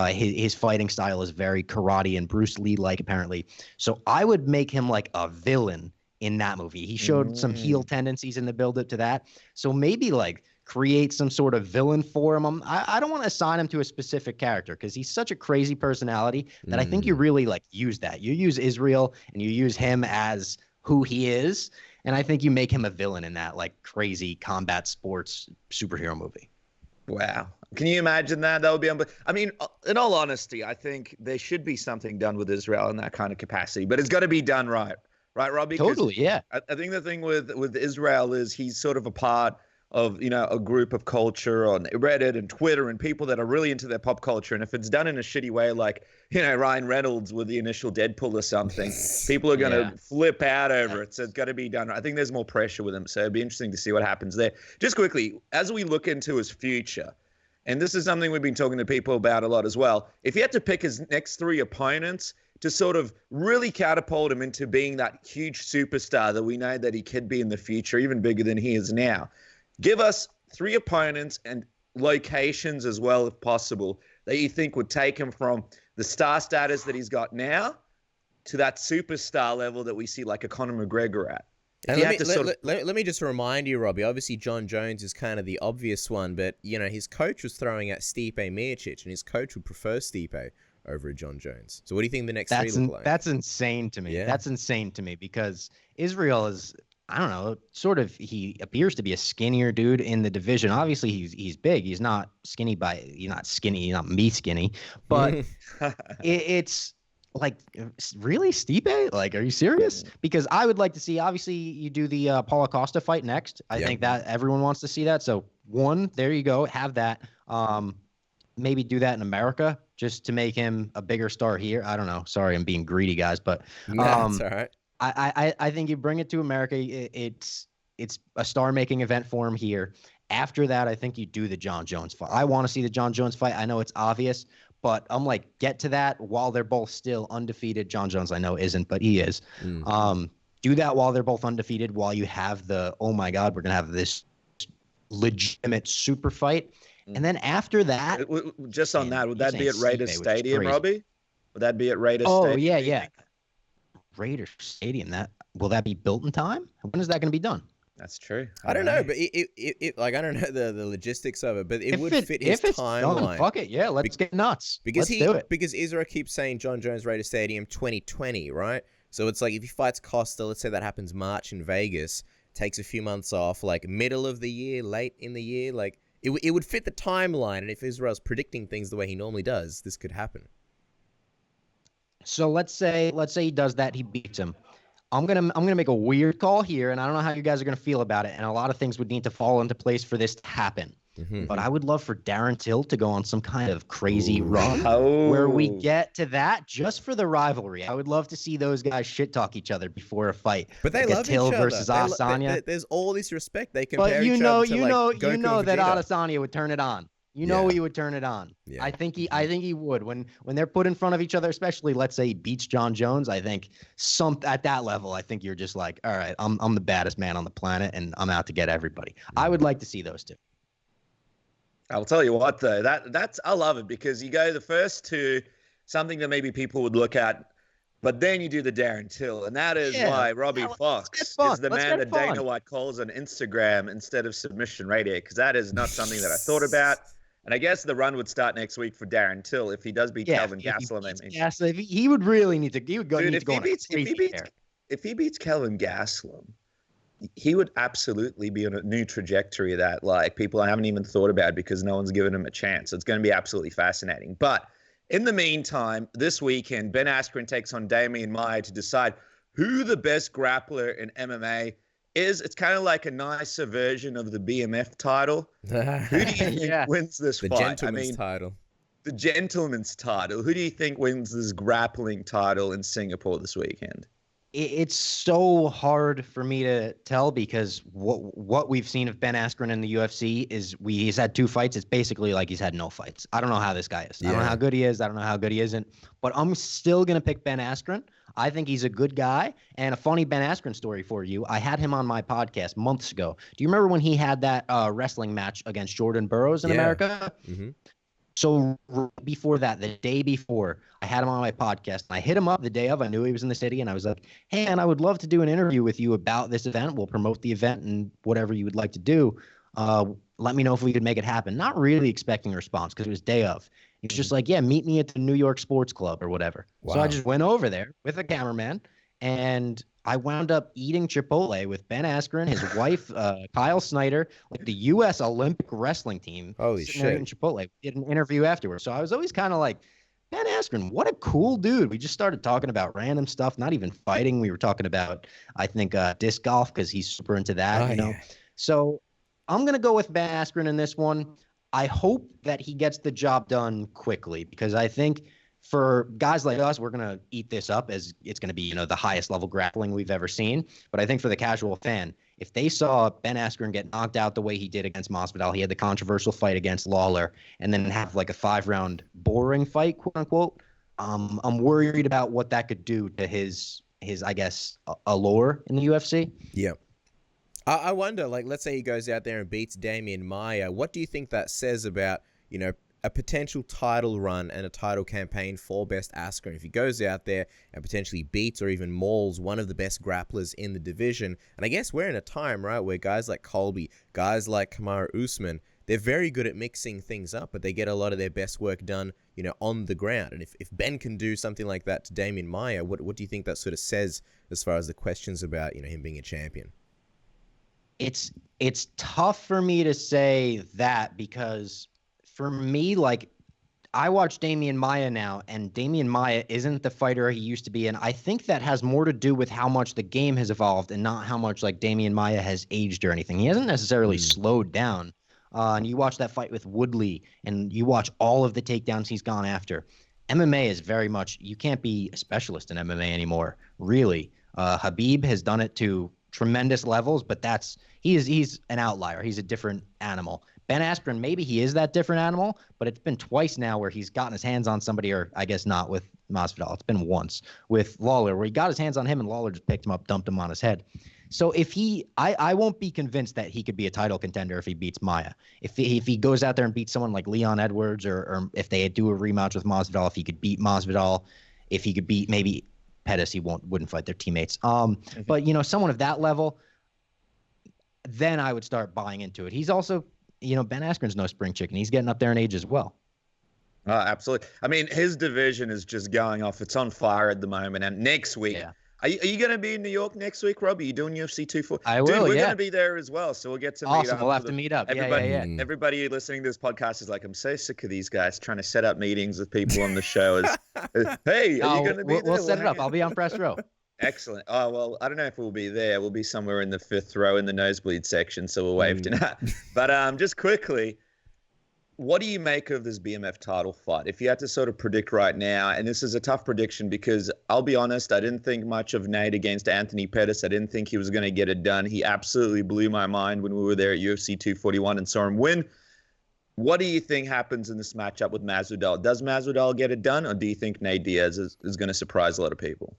his fighting style is very karate and Bruce Lee-like, apparently. So I would make him like a villain in that movie. He showed some heel tendencies in the build-up to that. So maybe like create some sort of villain for him. I don't want to assign him to a specific character because he's such a crazy personality that I think you really like use that. You use Israel and you use him as who he is. And I think you make him a villain in that like crazy combat sports superhero movie. Wow. Can you imagine that? That would be I mean, in all honesty, I think there should be something done with Israel in that kind of capacity, but it's got to be done right. Right, Robbie? Totally, yeah. I think the thing with Israel is he's sort of a part of, a group of culture on Reddit and Twitter and people that are really into their pop culture. And if it's done in a shitty way, like, Ryan Reynolds with the initial Deadpool or something, people are going to flip out over it. So it's got to be done. I think there's more pressure with him. So it'd be interesting to see what happens there. Just quickly, as we look into his future, and this is something we've been talking to people about a lot as well, if he had to pick his next 3 opponents to sort of really catapult him into being that huge superstar that we know that he could be in the future, even bigger than he is now, give us 3 opponents and locations as well, if possible, that you think would take him from the star status that he's got now to that superstar level that we see like a Conor McGregor at. And let me just remind you, Robbie, obviously John Jones is kind of the obvious one, but, his coach was throwing at Stipe Miocic, and his coach would prefer Stipe over John Jones. So what do you think the next 3 look like? That's insane to me. Yeah. That's insane to me because Israel is, I don't know, he appears to be a skinnier dude in the division. Obviously he's big. He's not skinny he's not me skinny, but it's like, really, Stipe? Like, are you serious? Because I would like to see, obviously you do the Paulo Costa fight next. I think that everyone wants to see that. So there you go. Have that. Maybe do that in America just to make him a bigger star here. I don't know. Sorry, I'm being greedy, guys, but that's all right. I think you bring it to America. It's a star-making event for him here. After that, I think you do the John Jones fight. I want to see the John Jones fight. I know it's obvious, but I'm like, get to that while they're both still undefeated. John Jones, I know, isn't, but he is. Do that while they're both undefeated, while you have oh my God, we're going to have this legitimate super fight. And then after that, just on that, would that be at Raiders Stadium, Robbie? Would that be at Raiders Stadium? Oh, yeah. Raiders Stadium. Will that be built in time? When is that going to be done? That's true. I don't know, but I don't know the logistics of it, but it would fit his timeline. Fuck it, yeah, let's get nuts. Because because Israel keeps saying John Jones Raiders Stadium 2020, right? So it's like if he fights Costa, let's say that happens March in Vegas, takes a few months off, like middle of the year, late in the year, like it would fit the timeline. And if Israel's predicting things the way he normally does, this could happen. So let's say he does that, he beats him. I'm gonna make a weird call here, and I don't know how you guys are gonna feel about it. And a lot of things would need to fall into place for this to happen. But I would love for Darren Till to go on some kind of crazy run where we get to that just for the rivalry. I would love to see those guys shit talk each other before a fight. But they love Till each other. Versus Adesanya. There's all this respect. They compare but each other to you know that Vegeta. Adesanya would turn it on. He would turn it on. Yeah. I think he would when they're put in front of each other, especially let's say he beats John Jones. I think at that level, I think you're just like, all right, I'm the baddest man on the planet and I'm out to get everybody. I would like to see those two. I'll tell you what though, I love it because you go the first two, something that maybe people would look at, but then you do the Darren Till, and that is why Robbie Fox is the man that Dana White calls on Instagram instead of Submission Radio, because that is not something that I thought about. And I guess the run would start next week for Darren Till if he does beat Kelvin Gastelum. He would really need to. He would go. Dude, if he beats Kelvin Gastelum, he would absolutely be on a new trajectory that like people haven't even thought about because no one's given him a chance. So it's going to be absolutely fascinating. But in the meantime, this weekend, Ben Askren takes on Damian Maia to decide who the best grappler in MMA is. It's kind of like a nicer version of the BMF title. Who do you think wins this fight? The gentleman's title. The gentleman's title. Who do you think wins this grappling title in Singapore this weekend? It's so hard for me to tell because what we've seen of Ben Askren in the UFC is he's had 2 fights. It's basically like he's had no fights. I don't know how this guy is. I don't know how good he is. I don't know how good he isn't. But I'm still going to pick Ben Askren. I think he's a good guy. And a funny Ben Askren story for you. I had him on my podcast months ago. Do you remember when he had that wrestling match against Jordan Burroughs in America? Mm-hmm. So before that, the day before, I had him on my podcast. And I hit him up the day of. I knew he was in the city. And I was like, hey, man, I would love to do an interview with you about this event. We'll promote the event and whatever you would like to do. Let me know if we could make it happen. Not really expecting a response because it was day of. He was just like, yeah, meet me at the New York Sports Club or whatever. Wow. So I just went over there with a cameraman. And I wound up eating Chipotle with Ben Askren, his wife, Kyle Snyder, like the U.S. Olympic wrestling team. Holy sitting there shit. eating Chipotle. We did an interview afterwards. So I was always kind of like, Ben Askren, what a cool dude. We just started talking about random stuff, not even fighting. We were talking about, I think, disc golf because he's super into that, you know. Yeah. So I'm going to go with Ben Askren in this one. I hope that he gets the job done quickly because I think for guys like us, we're going to eat this up as it's going to be, you know, the highest level grappling we've ever seen. But I think for the casual fan, if they saw Ben Askren get knocked out the way he did against Masvidal, he had the controversial fight against Lawler, and then have like a 5-round boring fight, quote unquote, I'm worried about what that could do to his I guess, allure in the UFC. Yeah. I wonder, like, let's say he goes out there and beats Damian Maia. What do you think that says about, you know, a potential title run and a title campaign for Best Askren? If he goes out there and potentially beats or even mauls one of the best grapplers in the division, and I guess we're in a time, right, where guys like Colby, guys like Kamaru Usman, they're very good at mixing things up, but they get a lot of their best work done, you know, on the ground. And if Ben can do something like that to Damian Maia, what do you think that sort of says as far as the questions about, you know, him being a champion? It's tough for me to say that because for me, like, I watch Damian Maia now, and Damian Maia isn't the fighter he used to be, and I think that has more to do with how much the game has evolved and not how much, like, Damian Maia has aged or anything. He hasn't necessarily slowed down. And you watch that fight with Woodley, and you watch all of the takedowns he's gone after. MMA is very much, you can't be a specialist in MMA anymore, really. Khabib has done it to tremendous levels, but he's an outlier. He's a different animal. Ben Askren, maybe he is that different animal, but it's been twice now where he's gotten his hands on somebody, or I guess not with Masvidal. It's been once with Lawler where he got his hands on him and Lawler just picked him up, dumped him on his head. So if I won't be convinced that he could be a title contender if he beats Maia. If he goes out there and beats someone like Leon Edwards, or if they do a rematch with Masvidal, if he could beat Masvidal, if he could beat maybe Pettis, he wouldn't fight their teammates. But you know, someone of that level, then I would start buying into it. He's also, you know, Ben Askren's no spring chicken. He's getting up there in age as well. Absolutely. I mean, his division is just going off. It's on fire at the moment. And next week, are you going to be in New York next week, Rob? Are you doing UFC 240? I will, Dude, we're going to be there as well. So we'll get to meet up. Awesome. We'll have to meet up. Everybody listening to this podcast is like, I'm so sick of these guys trying to set up meetings with people on the show. Hey, are you going to be there? We'll set it up. I'll be on press row. Excellent. Oh, well, I don't know if we'll be there. We'll be somewhere in the 5th row in the nosebleed section, so we'll wave to that. But just quickly, what do you make of this BMF title fight? If you had to sort of predict right now, and this is a tough prediction because I'll be honest, I didn't think much of Nate against Anthony Pettis. I didn't think he was going to get it done. He absolutely blew my mind when we were there at UFC 241 and saw him win. What do you think happens in this matchup with Masvidal? Does Masvidal get it done, or do you think Nate Diaz is going to surprise a lot of people?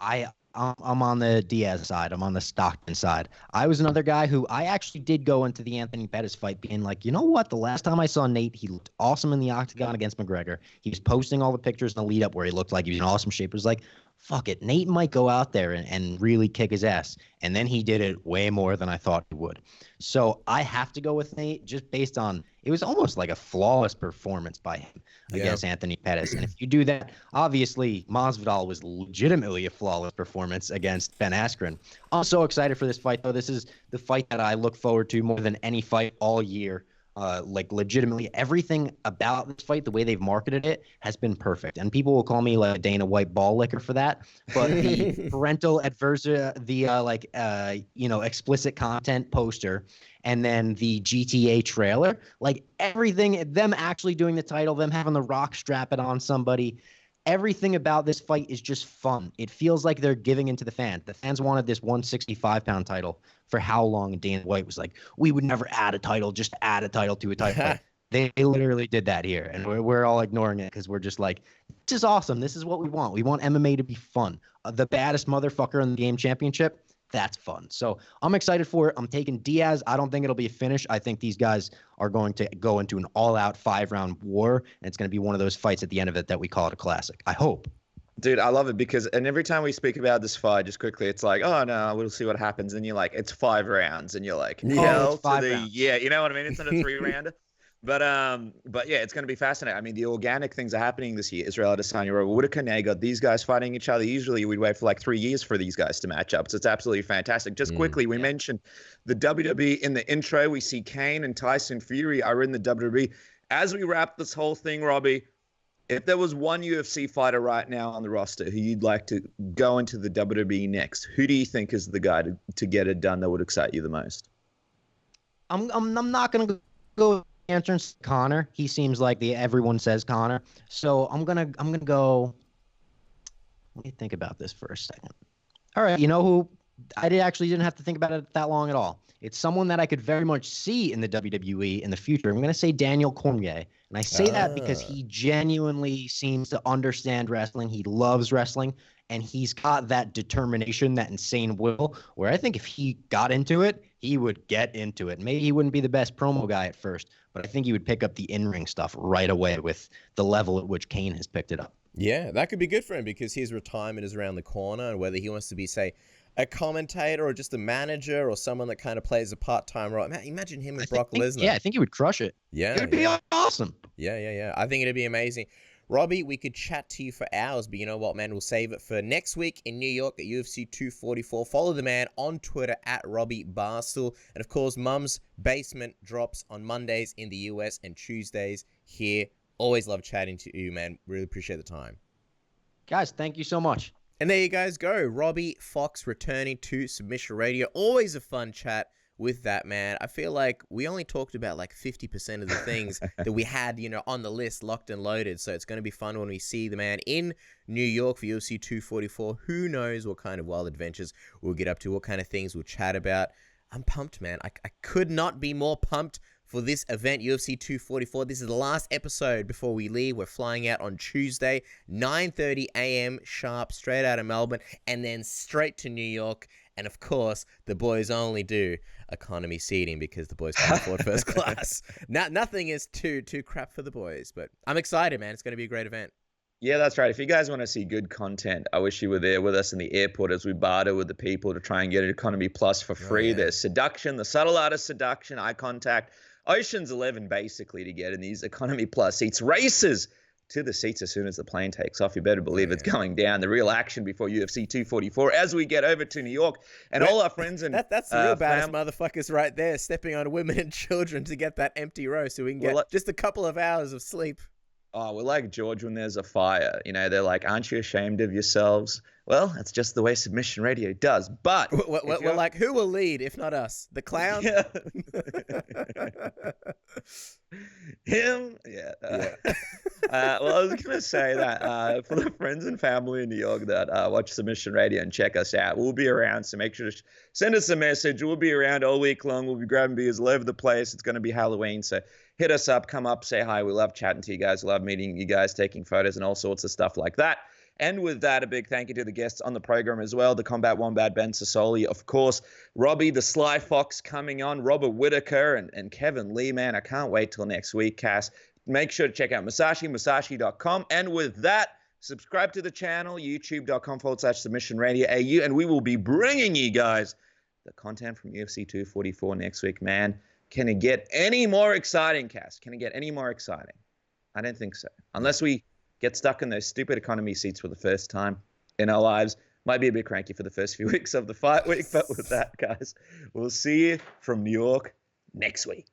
I'm on the Diaz side. I'm on the Stockton side. I was another guy who I actually did go into the Anthony Pettis fight being like, you know what? The last time I saw Nate, he looked awesome in the octagon against McGregor. He was posting all the pictures in the lead up where he looked like he was in awesome shape. It was like, fuck it. Nate might go out there and really kick his ass. And then he did it way more than I thought he would. So I have to go with Nate just based on, it was almost like a flawless performance by him against Anthony Pettis. And if you do that, obviously Masvidal was legitimately a flawless performance against Ben Askren. I'm so excited for this fight, though. This is the fight that I look forward to more than any fight all year. Like legitimately everything about this fight, the way they've marketed it has been perfect. And people will call me like a Dana White ball licker for that. But the parental advisory, the explicit content poster, and then the GTA trailer, like everything, them actually doing the title, them having the Rock strap it on somebody, everything about this fight is just fun. It feels like they're giving into the fans. The fans wanted this 165-pound title for how long? And Dana White was like, we would never add a title, just add a title to a title fight. They literally did that here, and we're all ignoring it because we're just like, this is awesome. This is what we want. We want MMA to be fun. The baddest motherfucker in the game championship, that's fun. So I'm excited for it. I'm taking Diaz. I don't think it'll be a finish. I think these guys are going to go into an all-out 5-round war, and it's going to be one of those fights at the end of it that we call it a classic. I hope. Dude, I love it because, and every time we speak about this fight, just quickly, it's like, oh no, we'll see what happens. And you're like, it's 5 rounds. And you're like, hell to the, yeah, you know what I mean? It's not a 3-rounder. But yeah, it's going to be fascinating. I mean, the organic things are happening this year. Israel Adesanya, Robert Whittaker, now you got these guys fighting each other. Usually we'd wait for like 3 years for these guys to match up. So it's absolutely fantastic. Just quickly, we mentioned the WWE in the intro. We see Kane and Tyson Fury are in the WWE. As we wrap this whole thing, Robbie, if there was one UFC fighter right now on the roster who you'd like to go into the WWE next, who do you think is the guy to get it done that would excite you the most? I'm not going to go answers Connor. He seems like everyone says Connor. So I'm gonna go. Let me think about this for a second. All right, you know who? Actually didn't have to think about it that long at all. It's someone that I could very much see in the WWE in the future. I'm gonna say Daniel Cormier, and I say that because he genuinely seems to understand wrestling. He loves wrestling, and he's got that determination, that insane will. Where I think if he got into it, he would get into it. Maybe he wouldn't be the best promo guy at first, but I think he would pick up the in-ring stuff right away with the level at which Kane has picked it up. Yeah, that could be good for him because his retirement is around the corner, and whether he wants to be, say, a commentator or just a manager or someone that kind of plays a part-time role. Man, imagine him and Brock Lesnar. Yeah, I think he would crush it. Yeah. It would be awesome. Yeah. I think it'd be amazing. Robbie, we could chat to you for hours, but you know what, man? We'll save it for next week in New York at UFC 244. Follow the man on Twitter at Robbie Barstool. And, of course, Mum's Basement drops on Mondays in the US and Tuesdays here. Always love chatting to you, man. Really appreciate the time. Guys, thank you so much. And there you guys go. Robbie Fox returning to Submission Radio. Always a fun chat with that, man. I feel like we only talked about like 50% of the things that we had, on the list locked and loaded. So it's going to be fun when we see the man in New York for UFC 244. Who knows what kind of wild adventures we'll get up to, what kind of things we'll chat about. I'm pumped, man. I could not be more pumped for this event, UFC 244. This is the last episode before we leave. We're flying out on Tuesday, 9:30 a.m. sharp, straight out of Melbourne, and then straight to New York. And of course, the boys only do economy seating because the boys can't afford first class. Nothing is too crap for the boys, but I'm excited, man. It's going to be a great event. Yeah, that's right. If you guys want to see good content, I wish you were there with us in the airport as we barter with the people to try and get Economy Plus for free. Yeah. There's seduction, the subtle art of seduction, eye contact, Ocean's 11 basically to get in these Economy Plus seats. Races to the seats as soon as the plane takes off. You better believe it's going down. The real action before UFC 244 as we get over to New York. And all our friends and that's the real badass motherfuckers right there, stepping on women and children to get that empty row so we can get just a couple of hours of sleep. Oh, we're like George when there's a fire. They're like, aren't you ashamed of yourselves? Well, that's just the way Submission Radio does. But we're like, who will lead if not us? The clown? Yeah. Him? Yeah. Well, I was going to say that for the friends and family in New York that watch Submission Radio and check us out, we'll be around. So make sure to send us a message. We'll be around all week long. We'll be grabbing beers all over the place. It's going to be Halloween. So hit us up, come up, say hi. We love chatting to you guys. We love meeting you guys, taking photos and all sorts of stuff like that. And with that, a big thank you to the guests on the program as well. The Combat Wombat, Ben Sosoli, of course. Robbie, the Sly Fox coming on. Robert Whittaker and Kevin Lee, man. I can't wait till next week, Cass. Make sure to check out Musashi.com. And with that, subscribe to the channel, youtube.com/Submission Radio AU. And we will be bringing you guys the content from UFC 244 next week, man. Can it get any more exciting, Cass? Can it get any more exciting? I don't think so. Unless we get stuck in those stupid economy seats for the first time in our lives. Might be a bit cranky for the first few weeks of the fight week, but with that, guys, we'll see you from New York next week.